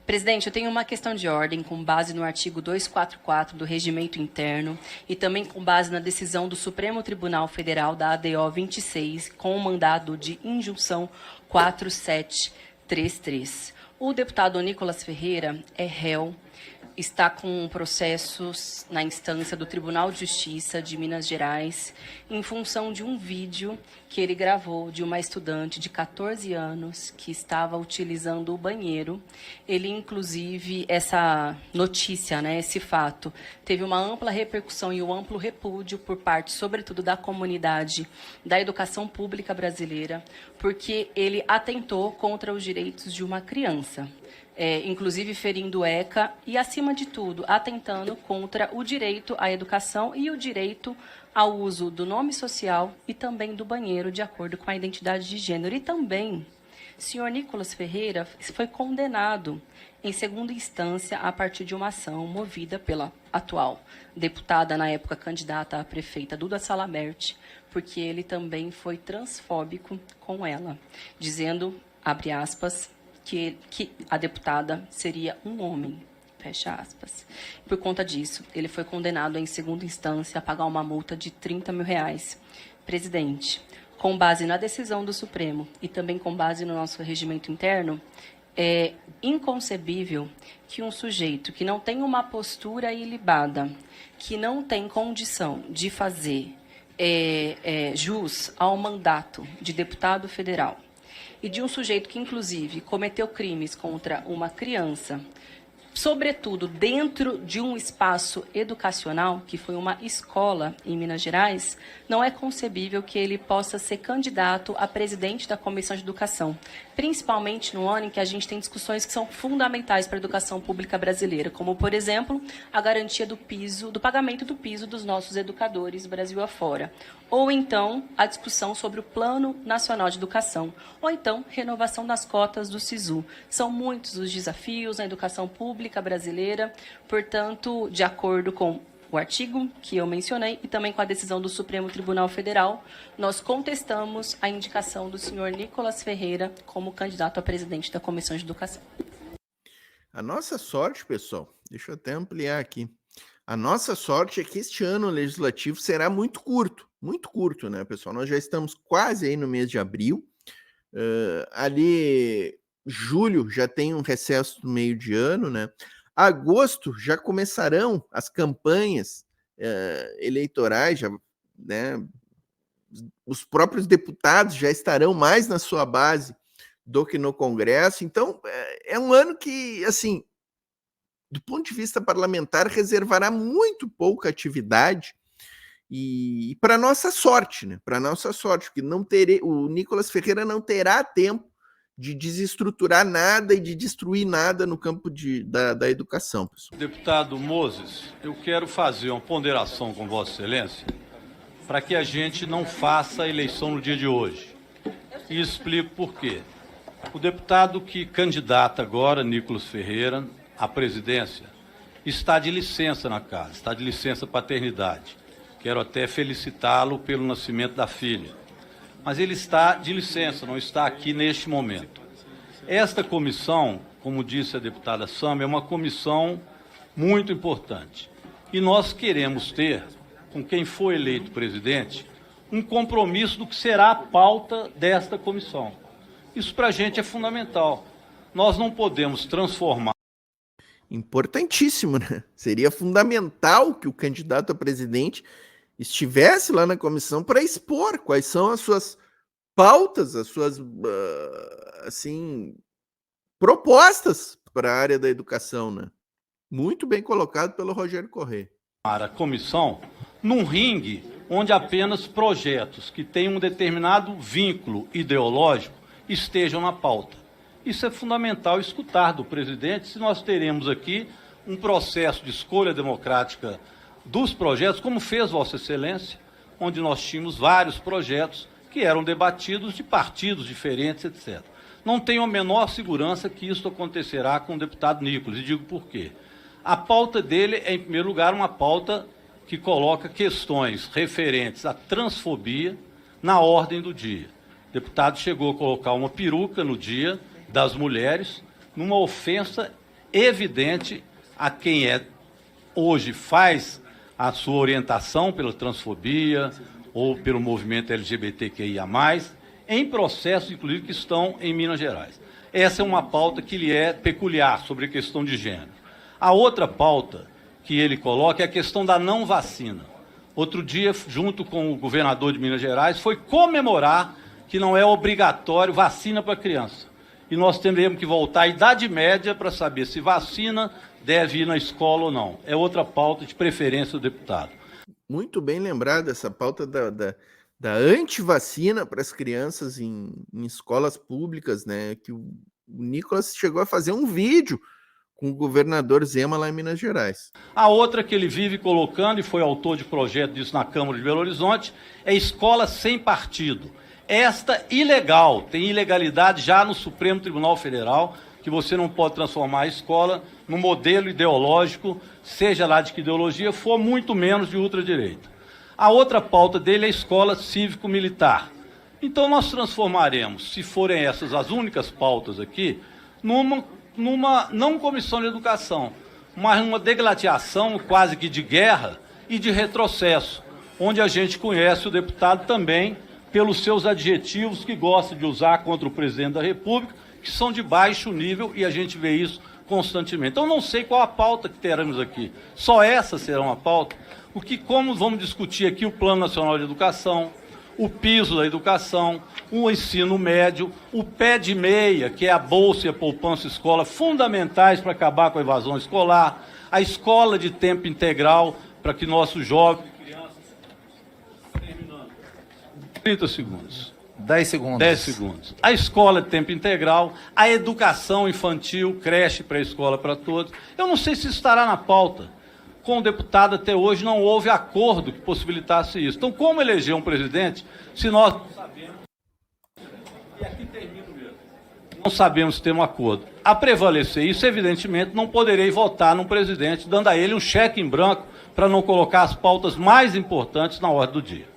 Presidente, eu tenho uma questão de ordem com base no artigo 244 do Regimento Interno e também com base na decisão do Supremo Tribunal Federal da ADO 26, com o mandado de injunção 4733. O deputado Nicolas Ferreira é réu, está com processos na instância do Tribunal de Justiça de Minas Gerais em função de um vídeo que ele gravou de uma estudante de 14 anos que estava utilizando o banheiro. Ele, inclusive, essa notícia, esse fato, teve uma ampla repercussão e um amplo repúdio por parte, sobretudo, da comunidade da educação pública brasileira, porque ele atentou contra os direitos de uma criança. Inclusive ferindo o ECA e, acima de tudo, atentando contra o direito à educação e o direito ao uso do nome social e também do banheiro, de acordo com a identidade de gênero. E também, o senhor Nicolas Ferreira foi condenado em segunda instância a partir de uma ação movida pela atual deputada, na época candidata a prefeita, Duda Salabert, porque ele também foi transfóbico com ela, dizendo, abre aspas, que a deputada seria um homem, fecha aspas. Por conta disso, ele foi condenado em segunda instância a pagar uma multa de R$30 mil. Presidente, com base na decisão do Supremo e também com base no nosso regimento interno, é inconcebível que um sujeito que não tem uma postura ilibada, que não tem condição de fazer jus ao mandato de deputado federal, e de um sujeito que, inclusive, cometeu crimes contra uma criança, sobretudo dentro de um espaço educacional, que foi uma escola em Minas Gerais, não é concebível que ele possa ser candidato a presidente da Comissão de Educação, principalmente no ano em que a gente tem discussões que são fundamentais para a educação pública brasileira, como, por exemplo, a garantia do piso, do pagamento do piso dos nossos educadores Brasil afora, ou então a discussão sobre o Plano Nacional de Educação, ou então renovação das cotas do SISU. São muitos os desafios na educação pública brasileira, portanto, de acordo com o artigo que eu mencionei e também com a decisão do Supremo Tribunal Federal, nós contestamos a indicação do senhor Nicolas Ferreira como candidato a presidente da Comissão de Educação. A nossa sorte, pessoal, deixa eu até ampliar aqui. A nossa sorte é que este ano legislativo será muito curto, né, pessoal? Nós já estamos quase aí no mês de abril. Ali, julho já tem um recesso do meio de ano, né? Agosto já começarão as campanhas eleitorais, já, né? Os próprios deputados já estarão mais na sua base do que no Congresso. Então, é um ano que, assim, do ponto de vista parlamentar, reservará muito pouca atividade e para nossa sorte, né? Para nossa sorte, porque o Nicolas Ferreira não terá tempo de desestruturar nada e de destruir nada no campo da educação, pessoal. Deputado Moses, eu quero fazer uma ponderação com Vossa Excelência para que a gente não faça a eleição no dia de hoje. E explico por quê. O deputado que candidata agora, Nicolas Ferreira, à presidência, está de licença na casa, está de licença paternidade. Quero até felicitá-lo pelo nascimento da filha. Mas ele está de licença, não está aqui neste momento. Esta comissão, como disse a deputada Sâmia, é uma comissão muito importante. E nós queremos ter, com quem for eleito presidente, um compromisso do que será a pauta desta comissão. Isso para a gente é fundamental. Nós não podemos transformar. Importantíssimo, né? Seria fundamental que o candidato a presidente estivesse lá na comissão para expor quais são as suas pautas, as suas assim, propostas para a área da educação, né? Muito bem colocado pelo Rogério Corrêa. A comissão num ringue onde apenas projetos que têm um determinado vínculo ideológico estejam na pauta. Isso é fundamental escutar do presidente, se nós teremos aqui um processo de escolha democrática dos projetos, como fez Vossa Excelência, onde nós tínhamos vários projetos que eram debatidos de partidos diferentes, etc. Não tenho a menor segurança que isso acontecerá com o deputado Nicolas, e digo por quê. A pauta dele é, em primeiro lugar, uma pauta que coloca questões referentes à transfobia na ordem do dia. O deputado chegou a colocar uma peruca no Dia das Mulheres, numa ofensa evidente a quem hoje faz a sua orientação pela transfobia ou pelo movimento LGBTQIA+, em processos, inclusive, que estão em Minas Gerais. Essa é uma pauta que lhe é peculiar sobre a questão de gênero. A outra pauta que ele coloca é a questão da não vacina. Outro dia, junto com o governador de Minas Gerais, foi comemorar que não é obrigatório vacina para criança. E nós teremos que voltar à Idade Média para saber se vacina deve ir na escola ou não. É outra pauta de preferência do deputado. Muito bem lembrado essa pauta da antivacina para as crianças em escolas públicas, né? Que o Nicolas chegou a fazer um vídeo com o governador Zema lá em Minas Gerais. A outra que ele vive colocando, e foi autor de projeto disso na Câmara de Belo Horizonte, é escola sem partido. Esta ilegal, tem ilegalidade já no Supremo Tribunal Federal, que você não pode transformar a escola num modelo ideológico, seja lá de que ideologia for, muito menos de ultradireita. A outra pauta dele é a escola cívico-militar. Então nós transformaremos, se forem essas as únicas pautas aqui, numa não comissão de educação, mas numa degladiação quase que de guerra e de retrocesso, onde a gente conhece o deputado também pelos seus adjetivos que gosta de usar contra o presidente da República, que são de baixo nível, e a gente vê isso constantemente. Então, não sei qual a pauta que teremos aqui. Só essa será uma pauta. Como vamos discutir aqui o Plano Nacional de Educação, o piso da educação, o ensino médio, o pé de meia, que é a bolsa e a poupança escola, fundamentais para acabar com a evasão escolar, a escola de tempo integral, para que nossos jovens... 30 segundos. 10 segundos. 10 segundos. A escola de tempo integral, a educação infantil, creche, pré-escola para todos. Eu não sei se isso estará na pauta. Com o deputado até hoje não houve acordo que possibilitasse isso. Então, como eleger um presidente se nós não sabemos... E aqui termino mesmo. Não sabemos ter um acordo. A prevalecer isso, evidentemente, não poderei votar num presidente, dando a ele um cheque em branco para não colocar as pautas mais importantes na ordem do dia.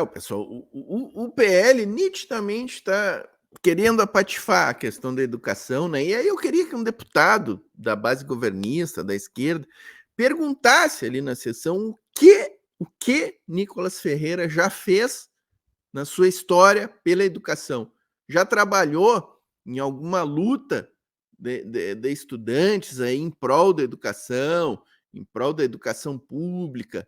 O pessoal, o PL nitidamente está querendo apatifar a questão da educação, né? E aí eu queria que um deputado da base governista, da esquerda, perguntasse ali na sessão o que Nicolas Ferreira já fez na sua história pela educação. Já trabalhou em alguma luta de estudantes aí em prol da educação pública,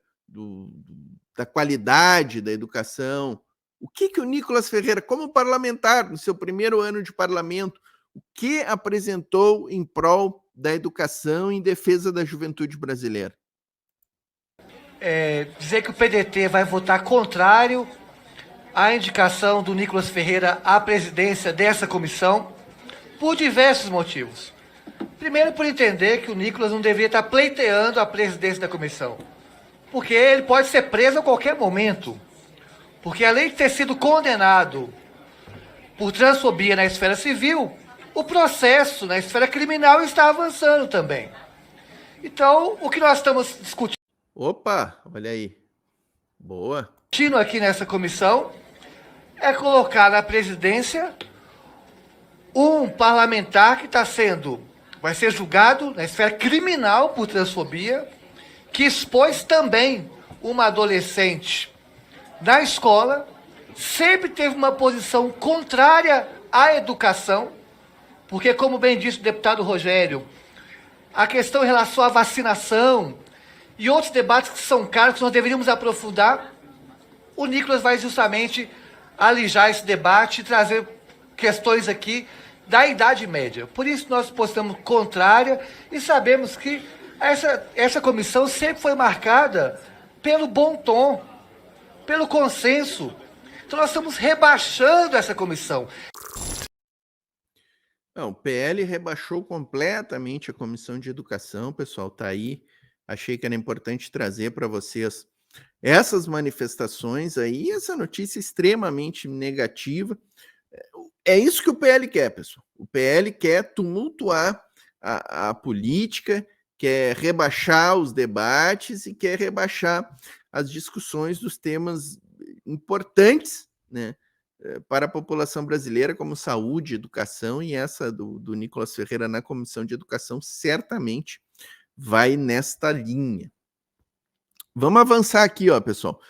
da qualidade da educação. O que o Nicolas Ferreira, como parlamentar, no seu primeiro ano de parlamento, o que apresentou em prol da educação e em defesa da juventude brasileira? Dizer que o PDT vai votar contrário à indicação do Nicolas Ferreira à presidência dessa comissão por diversos motivos. Primeiro, por entender que o Nicolas não deveria estar pleiteando a presidência da comissão, porque ele pode ser preso a qualquer momento, porque além de ter sido condenado por transfobia na esfera civil, o processo na esfera criminal está avançando também. Então, o que nós estamos discutindo... Opa, olha aí. Boa. Aqui nessa comissão é colocar na presidência um parlamentar que vai ser julgado na esfera criminal por transfobia, que expôs também uma adolescente na escola, sempre teve uma posição contrária à educação, porque, como bem disse o deputado Rogério, a questão em relação à vacinação e outros debates que são caros, que nós deveríamos aprofundar, o Nicolas vai justamente alijar esse debate e trazer questões aqui da Idade Média. Por isso nós postamos contrária e sabemos que essa comissão sempre foi marcada pelo bom tom, pelo consenso. Então nós estamos rebaixando essa comissão. Não, o PL rebaixou completamente a Comissão de Educação, pessoal, tá aí. Achei que era importante trazer para vocês essas manifestações aí, essa notícia extremamente negativa. É isso que o PL quer, pessoal. O PL quer tumultuar a política, quer rebaixar os debates e quer rebaixar as discussões dos temas importantes, né, para a população brasileira, como saúde, educação, e essa do Nicolas Ferreira na Comissão de Educação certamente vai nesta linha. Vamos avançar aqui, ó, pessoal.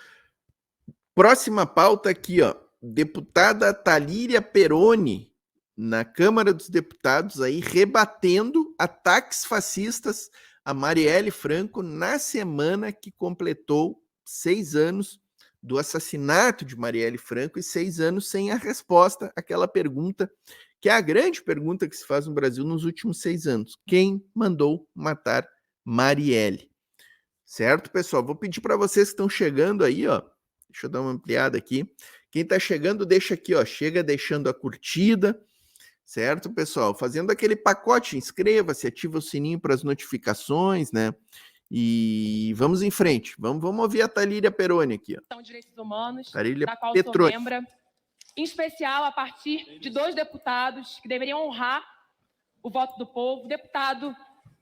Próxima pauta aqui, ó. Deputada Talíria Peroni, na Câmara dos Deputados, aí rebatendo ataques fascistas a Marielle Franco na semana que completou 6 anos do assassinato de Marielle Franco e 6 anos sem a resposta àquela pergunta, que é a grande pergunta que se faz no Brasil nos últimos 6 anos. Quem mandou matar Marielle? Certo, pessoal? Vou pedir para vocês que estão chegando aí, ó. Deixa eu dar uma ampliada aqui. Quem está chegando, deixa aqui, ó. Chega deixando a curtida, certo, pessoal? Fazendo aquele pacote, inscreva-se, ativa o sininho para as notificações, né? E vamos em frente. Vamos ouvir a Talíria Peroni aqui, ó. Direitos Humanos, Talíria da qual Petroni. sou membro, em especial a partir de 2 deputados que deveriam honrar o voto do povo, deputado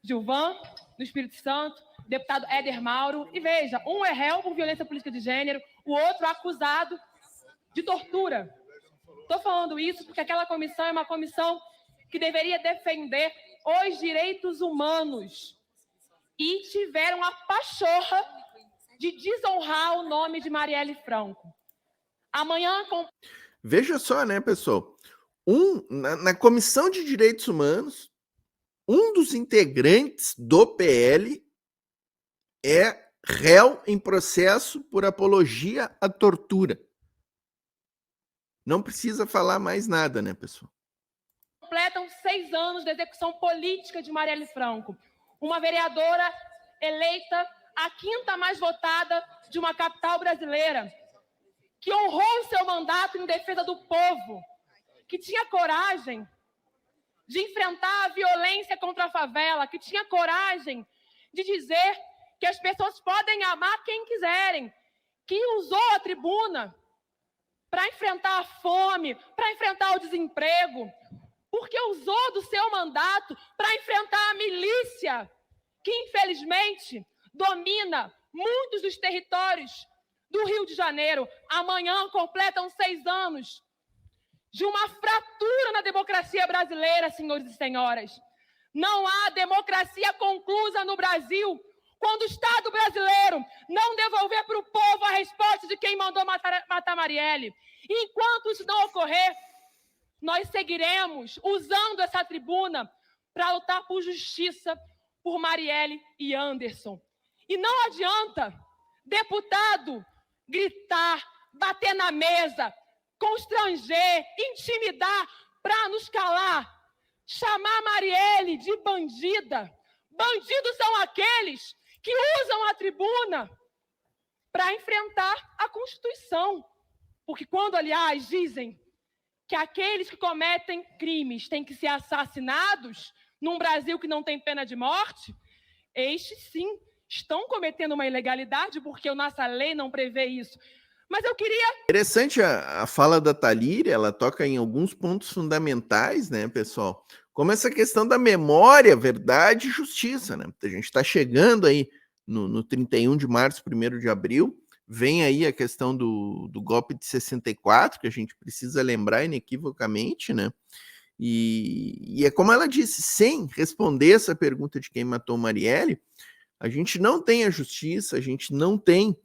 Gilvan, do Espírito Santo, deputado Éder Mauro, e veja, um é réu por violência política de gênero, o outro acusado de tortura. Estou falando isso porque aquela comissão é uma comissão que deveria defender os direitos humanos e tiveram a pachorra de desonrar o nome de Marielle Franco. Amanhã... Veja só, né, pessoal? Na Comissão de Direitos Humanos, um dos integrantes do PL é réu em processo por apologia à tortura. Não precisa falar mais nada, né, pessoal? Completam 6 anos da execução política de Marielle Franco, uma vereadora eleita a 5ª mais votada de uma capital brasileira, que honrou o seu mandato em defesa do povo, que tinha coragem de enfrentar a violência contra a favela, que tinha coragem de dizer que as pessoas podem amar quem quiserem, que usou a tribuna para enfrentar a fome, para enfrentar o desemprego, porque usou do seu mandato para enfrentar a milícia, que infelizmente domina muitos dos territórios do Rio de Janeiro. Amanhã completam 6 anos de uma fratura na democracia brasileira, senhores e senhoras. Não há democracia conclusa no Brasil quando o Estado brasileiro não devolver para o povo a resposta de quem mandou matar Marielle. E enquanto isso não ocorrer, nós seguiremos usando essa tribuna para lutar por justiça por Marielle e Anderson. E não adianta deputado gritar, bater na mesa, constranger, intimidar para nos calar, chamar Marielle de bandida. Bandidos são aqueles que usam a tribuna para enfrentar a Constituição. Porque quando, aliás, dizem que aqueles que cometem crimes têm que ser assassinados num Brasil que não tem pena de morte, estes, sim, estão cometendo uma ilegalidade porque a nossa lei não prevê isso. Mas eu queria... Interessante a fala da Thalíria, ela toca em alguns pontos fundamentais, né, pessoal? Como essa questão da memória, verdade e justiça, né? A gente está chegando aí no 31 de março, 1º de abril, vem aí a questão do golpe de 64, que a gente precisa lembrar inequivocamente, né? E é como ela disse, sem responder essa pergunta de quem matou Marielle, a gente não tem a justiça, a gente não tem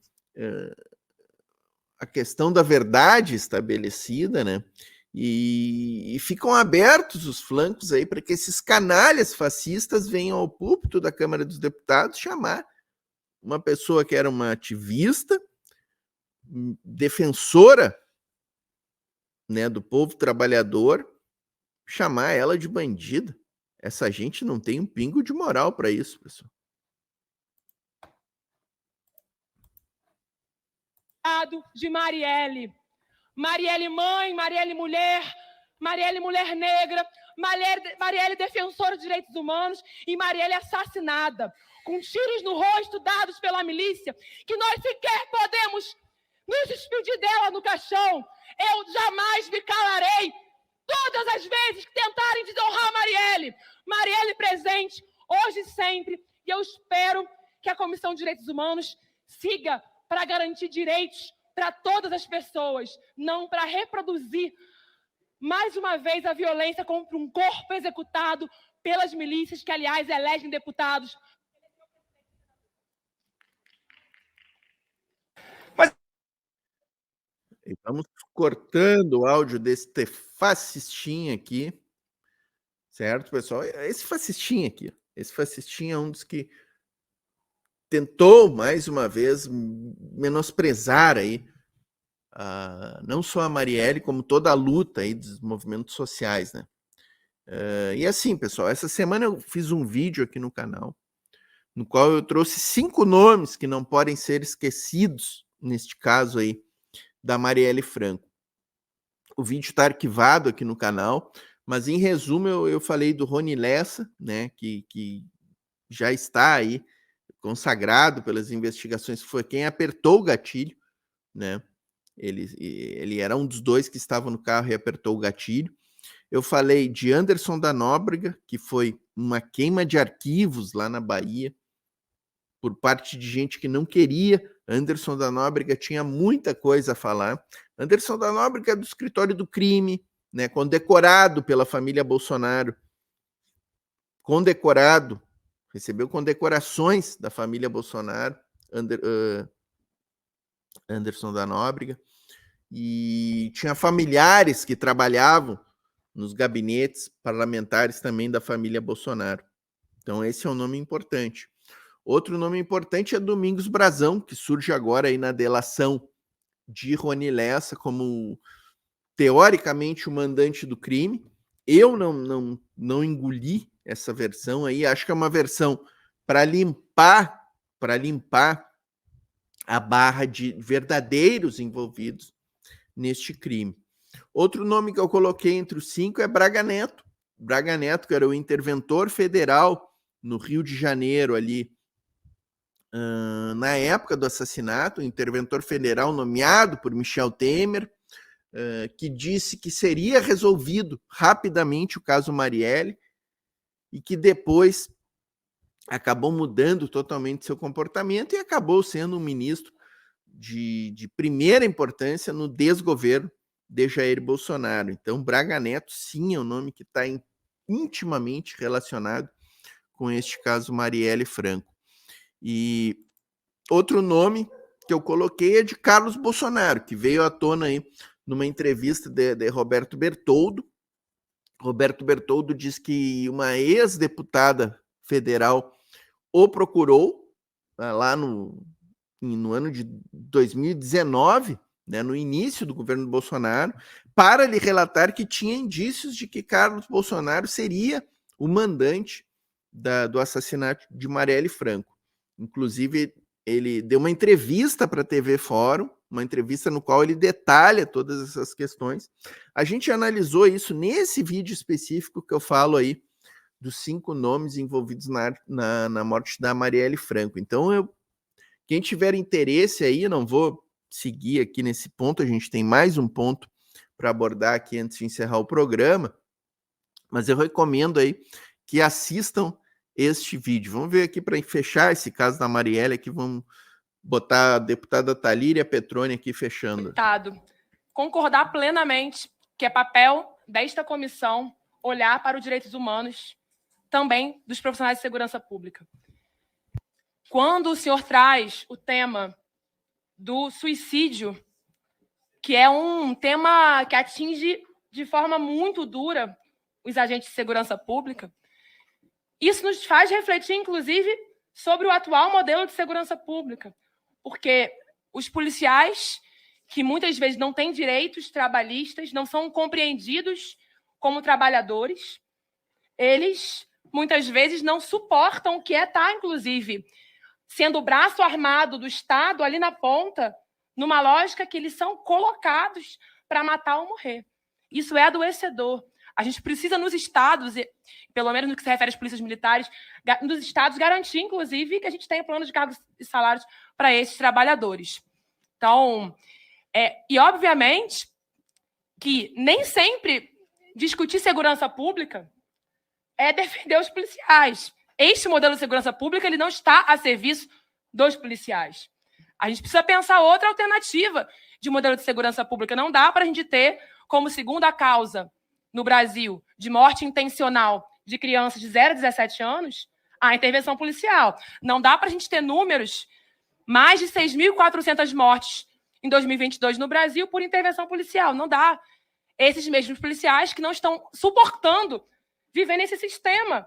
a questão da verdade estabelecida, né? E ficam abertos os flancos aí para que esses canalhas fascistas venham ao púlpito da Câmara dos Deputados chamar uma pessoa que era uma ativista, defensora, né, do povo trabalhador, chamar ela de bandida. Essa gente não tem um pingo de moral para isso, pessoal. De Marielle. Marielle mãe, Marielle mulher negra, Marielle defensora de direitos humanos e Marielle assassinada, com tiros no rosto dados pela milícia, que nós sequer podemos nos despedir dela no caixão. Eu jamais me calarei todas as vezes que tentarem desonrar Marielle. Marielle presente, hoje e sempre, e eu espero que a Comissão de Direitos Humanos siga para garantir direitos para todas as pessoas, não para reproduzir, mais uma vez, a violência contra um corpo executado pelas milícias, que, aliás, elegem deputados. Estamos cortando o áudio desse fascistinha aqui, certo, pessoal? Esse fascistinha aqui, esse fascistinha é um dos que tentou, mais uma vez, menosprezar aí não só a Marielle, como toda a luta aí dos movimentos sociais, né? E assim, pessoal, essa semana eu fiz um vídeo aqui no canal, no qual eu trouxe 5 nomes que não podem ser esquecidos, neste caso aí, da Marielle Franco. O vídeo está arquivado aqui no canal, mas em resumo eu falei do Rony Lessa, né, que já está aí consagrado pelas investigações, foi quem apertou o gatilho, né? Ele era um dos 2 que estavam no carro e apertou o gatilho. Eu falei de Anderson da Nóbrega, que foi uma queima de arquivos lá na Bahia, por parte de gente que não queria. Anderson da Nóbrega tinha muita coisa a falar. Anderson da Nóbrega é do escritório do crime, né, condecorado pela família Bolsonaro, recebeu condecorações da família Bolsonaro, Anderson da Nóbrega, e tinha familiares que trabalhavam nos gabinetes parlamentares também da família Bolsonaro. Então esse é um nome importante. Outro nome importante é Domingos Brazão, que surge agora aí na delação de Rony Lessa como, teoricamente, o mandante do crime. Eu não engoli essa versão aí, acho que é uma versão para limpar a barra de verdadeiros envolvidos neste crime. Outro nome que eu coloquei entre os 5 é Braga Neto. Braga Neto, que era o interventor federal no Rio de Janeiro, ali, na época do assassinato, interventor federal nomeado por Michel Temer, que disse que seria resolvido rapidamente o caso Marielle e que depois acabou mudando totalmente seu comportamento e acabou sendo um ministro de primeira importância no desgoverno de Jair Bolsonaro. Então, Braga Neto, sim, é um nome que está intimamente relacionado com este caso Marielle Franco. E outro nome que eu coloquei é de Carlos Bolsonaro, que veio à tona aí numa entrevista de Roberto Bertoldo. Roberto Bertoldo diz que uma ex-deputada federal o procurou lá no ano de 2019, né, no início do governo do Bolsonaro, para lhe relatar que tinha indícios de que Carlos Bolsonaro seria o mandante do assassinato de Marielle Franco. Inclusive, ele deu uma entrevista para a TV Fórum, uma entrevista no qual ele detalha todas essas questões. A gente analisou isso nesse vídeo específico que eu falo aí, dos 5 nomes envolvidos na morte da Marielle Franco. Então, quem tiver interesse aí, eu não vou seguir aqui nesse ponto, a gente tem mais um ponto para abordar aqui antes de encerrar o programa, mas eu recomendo aí que assistam este vídeo. Vamos ver aqui para fechar esse caso da Marielle, aqui vamos botar a deputada Thalíria Petroni aqui fechando. Concordar plenamente que é papel desta comissão olhar para os direitos humanos também dos profissionais de segurança pública. Quando o senhor traz o tema do suicídio, que é um tema que atinge de forma muito dura os agentes de segurança pública, isso nos faz refletir, inclusive, sobre o atual modelo de segurança pública, porque os policiais, que muitas vezes não têm direitos trabalhistas, não são compreendidos como trabalhadores, eles, muitas vezes, não suportam o que é estar, inclusive, sendo o braço armado do Estado ali na ponta, numa lógica que eles são colocados para matar ou morrer. Isso é adoecedor. A gente precisa, nos estados, pelo menos no que se refere às polícias militares, nos estados garantir, inclusive, que a gente tenha plano de cargos e salários para esses trabalhadores. Então, e obviamente que nem sempre discutir segurança pública é defender os policiais. Este modelo de segurança pública ele não está a serviço dos policiais. A gente precisa pensar outra alternativa de modelo de segurança pública. Não dá para a gente ter como segunda causa no Brasil de morte intencional de crianças de 0 a 17 anos a intervenção policial. Não dá para a gente ter números, mais de 6.400 mortes em 2022 no Brasil por intervenção policial. Não dá. Esses mesmos policiais que não estão suportando viver nesse sistema.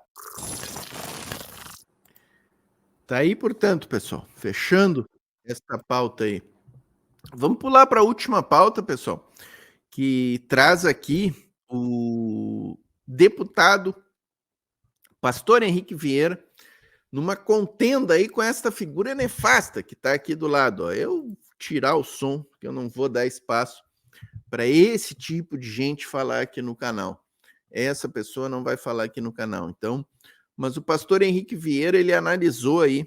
Tá aí, portanto, pessoal, fechando esta pauta aí. Vamos pular para a última pauta, pessoal, que traz aqui o deputado Pastor Henrique Vieira numa contenda aí com esta figura nefasta que está aqui do lado. Ó. Eu tirar o som, que eu não vou dar espaço para esse tipo de gente falar aqui no canal. Essa pessoa não vai falar aqui no canal. Então, mas o Pastor Henrique Vieira, ele analisou aí...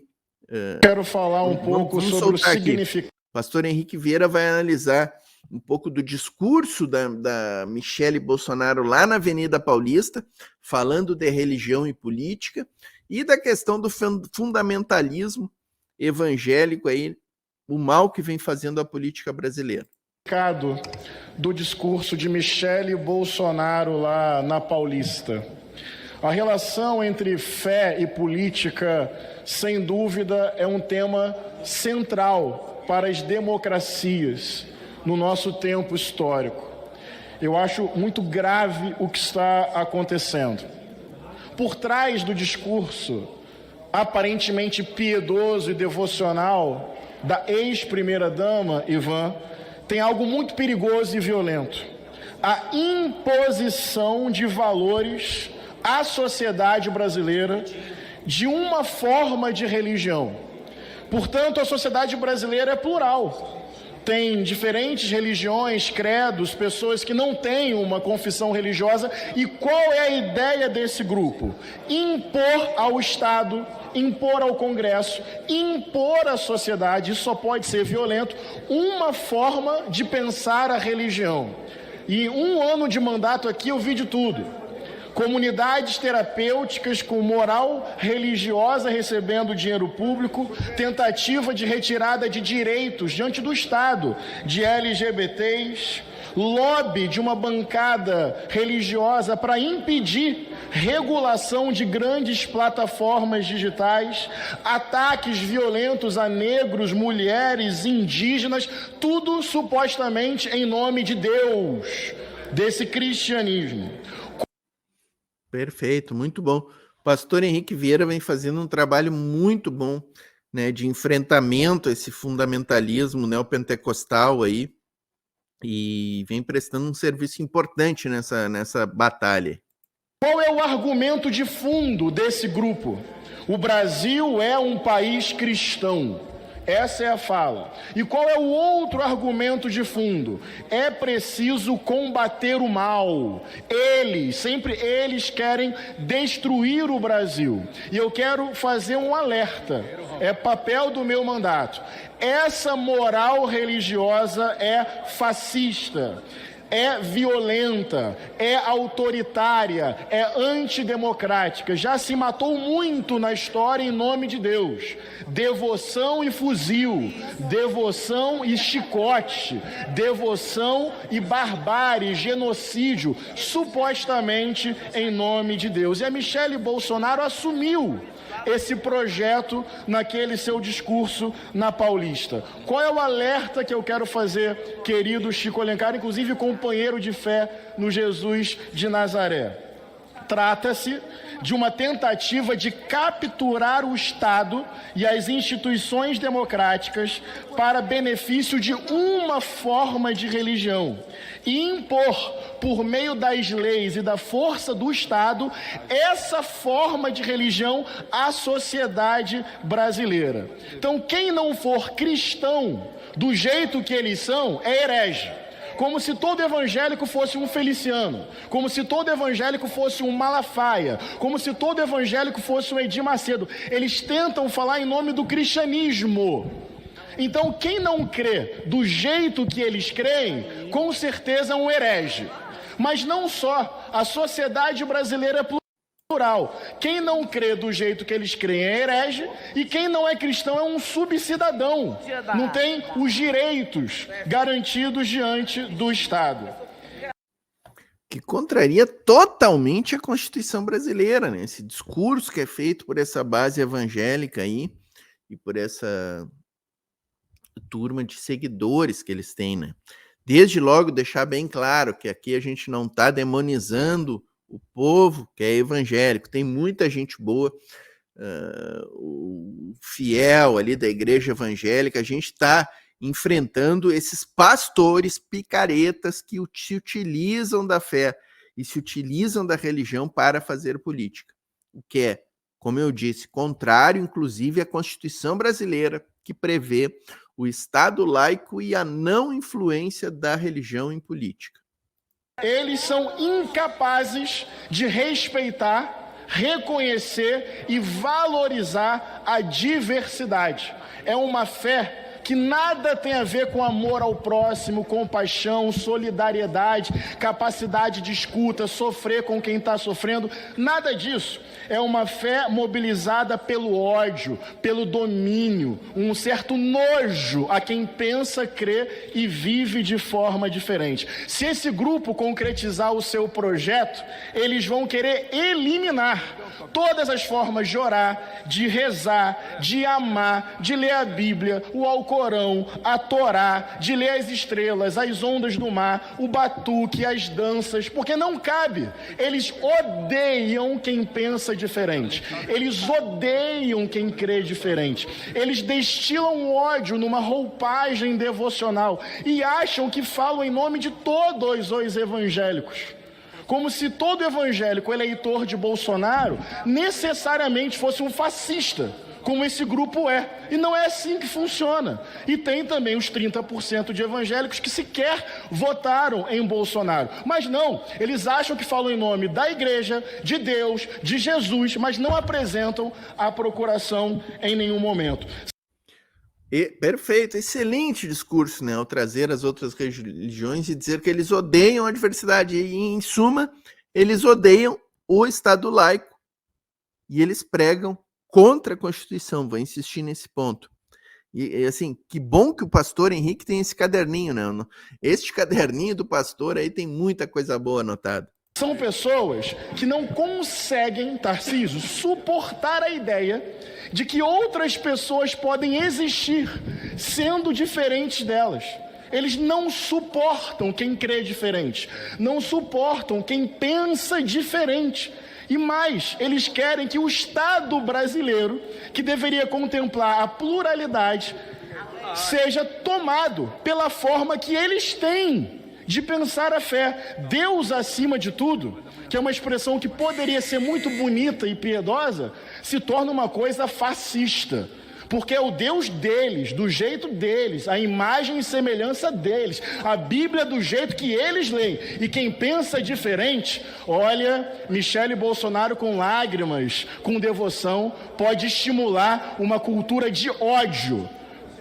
Quero falar um pouco sobre o significado. Pastor Henrique Vieira vai analisar um pouco do discurso da Michelle Bolsonaro lá na Avenida Paulista, falando de religião e política, e da questão do fundamentalismo evangélico, aí, o mal que vem fazendo a política brasileira. Do discurso de Michelle Bolsonaro lá na Paulista. A relação entre fé e política, sem dúvida, é um tema central para as democracias no nosso tempo histórico. Eu acho muito grave o que está acontecendo. Por trás do discurso aparentemente piedoso e devocional da ex-primeira-dama, Ivan, tem algo muito perigoso e violento. A imposição de valores à sociedade brasileira de uma forma de religião. Portanto, a sociedade brasileira é plural. Tem diferentes religiões, credos, pessoas que não têm uma confissão religiosa. E qual é a ideia desse grupo? Impor ao Estado, impor ao Congresso, impor à sociedade, isso só pode ser violento, uma forma de pensar a religião. E um ano de mandato aqui eu vi de tudo. comunidades terapêuticas com moral religiosa recebendo dinheiro público, tentativa de retirada de direitos diante do Estado de LGBTs, lobby de uma bancada religiosa para impedir regulação de grandes plataformas digitais, ataques violentos a negros, mulheres, indígenas, tudo supostamente em nome de Deus, desse cristianismo. Perfeito, muito bom. O pastor Henrique Vieira vem fazendo um trabalho muito bom, né, de enfrentamento a esse fundamentalismo neopentecostal aí, e vem prestando um serviço importante nessa batalha. Qual é o argumento de fundo desse grupo? O Brasil é um país cristão. Essa é a fala. E qual é o outro argumento de fundo? É preciso combater o mal. Sempre eles querem destruir o Brasil. E eu quero fazer um alerta. É papel do meu mandato. Essa moral religiosa é fascista, é violenta, é autoritária, é antidemocrática. Já se matou muito na história em nome de Deus. Devoção e fuzil, devoção e chicote, devoção e barbárie, genocídio, supostamente em nome de Deus. E a Michele Bolsonaro assumiu esse projeto naquele seu discurso na Paulista. Qual é o alerta que eu quero fazer, querido Chico Alencar, inclusive companheiro de fé no Jesus de Nazaré? Trata-se de uma tentativa de capturar o Estado e as instituições democráticas para benefício de uma forma de religião e impor, por meio das leis e da força do Estado, essa forma de religião à sociedade brasileira. Então, quem não for cristão do jeito que eles são, é herege. Como se todo evangélico fosse um Feliciano, como se todo evangélico fosse um Malafaia, como se todo evangélico fosse um Edir Macedo. Eles tentam falar em nome do cristianismo. Então, quem não crê do jeito que eles creem, com certeza é um herege. Mas não só, a sociedade brasileira é plural. Quem não crê do jeito que eles creem é herege, e quem não é cristão é um subcidadão. Não tem os direitos garantidos diante do Estado. Que contraria totalmente a Constituição brasileira, né? Esse discurso que é feito por essa base evangélica aí e por essa turma de seguidores que eles têm, né? Desde logo deixar bem claro que aqui a gente não está demonizando o povo que é evangélico. Tem muita gente boa, o fiel ali da igreja evangélica. A gente está enfrentando esses pastores picaretas que se utilizam da fé e se utilizam da religião para fazer política. O que é, como eu disse, contrário, inclusive, à Constituição brasileira, que prevê o Estado laico e a não influência da religião em política. Eles são incapazes de respeitar, reconhecer e valorizar a diversidade. É uma fé que nada tem a ver com amor ao próximo, compaixão, solidariedade, capacidade de escuta, sofrer com quem está sofrendo, nada disso. É uma fé mobilizada pelo ódio, pelo domínio, um certo nojo a quem pensa, crê e vive de forma diferente. Se esse grupo concretizar o seu projeto, eles vão querer eliminar todas as formas de orar, de rezar, de amar, de ler a Bíblia, o Alcorão, a Torá, de ler as estrelas, as ondas do mar, o batuque, as danças, porque não cabe. Eles odeiam quem pensa diferente. Eles odeiam quem crê diferente. Eles destilam ódio numa roupagem devocional e acham que falam em nome de todos os evangélicos. Como se todo evangélico eleitor de Bolsonaro necessariamente fosse um fascista, como esse grupo é. E não é assim que funciona. E tem também os 30% de evangélicos que sequer votaram em Bolsonaro. Mas não, eles acham que falam em nome da igreja, de Deus, de Jesus, mas não apresentam a procuração em nenhum momento. Perfeito, excelente discurso, né? Ao trazer as outras religiões e dizer que eles odeiam a diversidade. E, em suma, eles odeiam o Estado laico e eles pregam contra a Constituição. Vou insistir nesse ponto. E assim, que bom que o pastor Henrique tem esse caderninho, né? Este caderninho do pastor aí tem muita coisa boa anotada. São pessoas que não conseguem, Tarcísio, suportar a ideia de que outras pessoas podem existir sendo diferentes delas. Eles não suportam quem crê diferente, não suportam quem pensa diferente. E mais, eles querem que o Estado brasileiro, que deveria contemplar a pluralidade, seja tomado pela forma que eles têm de pensar a fé. Deus acima de tudo, que é uma expressão que poderia ser muito bonita e piedosa, se torna uma coisa fascista. Porque é o Deus deles, do jeito deles, a imagem e semelhança deles, a Bíblia do jeito que eles leem. E quem pensa diferente, olha, Michele Bolsonaro com lágrimas, com devoção, pode estimular uma cultura de ódio.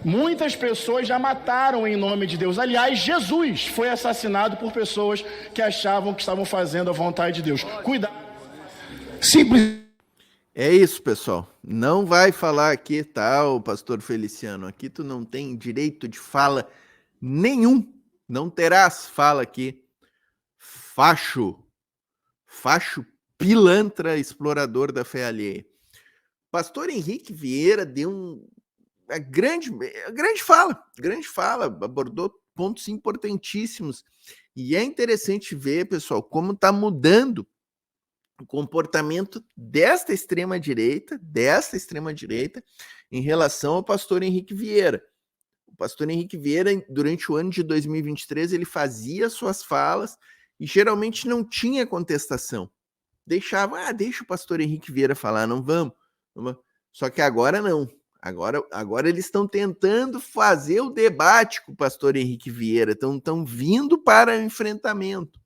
Muitas pessoas já mataram em nome de Deus. Aliás, Jesus foi assassinado por pessoas que achavam que estavam fazendo a vontade de Deus. Cuidado. Simples. É isso, pessoal. Não vai falar aqui, tá, o pastor Feliciano? Aqui tu não tem direito de fala nenhum. Não terás fala aqui. Facho pilantra, explorador da fé alheia. Pastor Henrique Vieira deu uma grande fala, abordou pontos importantíssimos. E é interessante ver, pessoal, como está mudando o comportamento desta extrema-direita em relação ao pastor Henrique Vieira. O pastor Henrique Vieira, durante o ano de 2023, ele fazia suas falas e geralmente não tinha contestação. Deixa o pastor Henrique Vieira falar, não vamos. Só que agora não. Agora eles estão tentando fazer o debate com o pastor Henrique Vieira, estão vindo para o enfrentamento.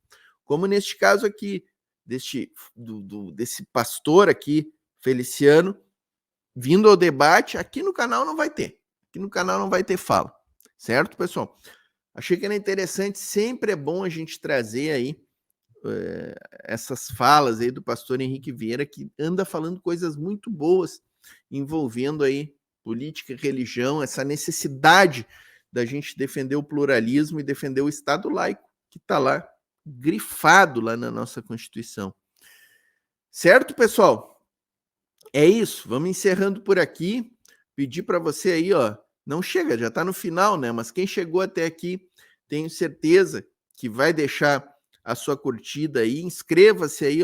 Como neste caso aqui, desse pastor aqui, Feliciano, vindo ao debate, aqui no canal não vai ter. Aqui no canal não vai ter fala. Certo, pessoal? Achei que era interessante, sempre é bom a gente trazer aí essas falas aí do pastor Henrique Vieira, que anda falando coisas muito boas, envolvendo aí política e religião, essa necessidade da gente defender o pluralismo e defender o Estado laico, que está lá, grifado lá na nossa Constituição. Certo, pessoal? É isso, vamos encerrando por aqui. Pedir para você aí, não chega, já está no final, né? Mas quem chegou até aqui, tenho certeza que vai deixar a sua curtida aí. Inscreva-se aí,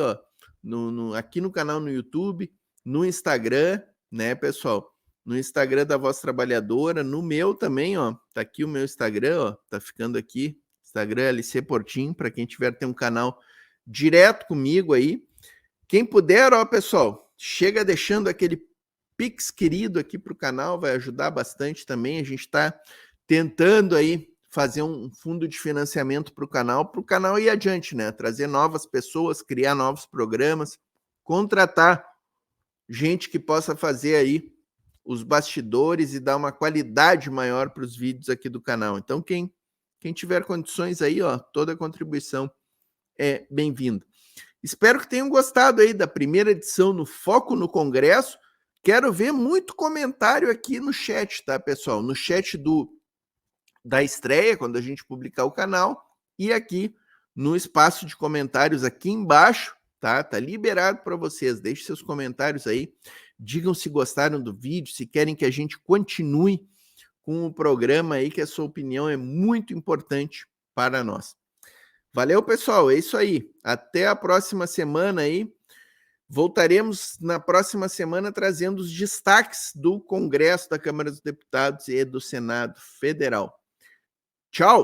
aqui no canal no YouTube, no Instagram, né, pessoal? No Instagram da Voz Trabalhadora, no meu também, tá aqui o meu Instagram, tá ficando aqui. Instagram LC Portim, para quem tiver ter um canal direto comigo aí. Quem puder, pessoal, chega deixando aquele Pix querido aqui para o canal, vai ajudar bastante também. A gente está tentando aí fazer um fundo de financiamento para o canal ir adiante, né? Trazer novas pessoas, criar novos programas, contratar gente que possa fazer aí os bastidores e dar uma qualidade maior para os vídeos aqui do canal. Então, quem tiver condições aí, toda contribuição é bem-vinda. Espero que tenham gostado aí da primeira edição no Foco no Congresso. Quero ver muito comentário aqui no chat, tá, pessoal? No chat da estreia, quando a gente publicar o canal, e aqui no espaço de comentários aqui embaixo, tá? Tá liberado para vocês. Deixem seus comentários aí. Digam se gostaram do vídeo, se querem que a gente continue com o programa aí, que a sua opinião é muito importante para nós. Valeu, pessoal, é isso aí. Até a próxima semana aí. Voltaremos na próxima semana trazendo os destaques do Congresso da Câmara dos Deputados e do Senado Federal. Tchau!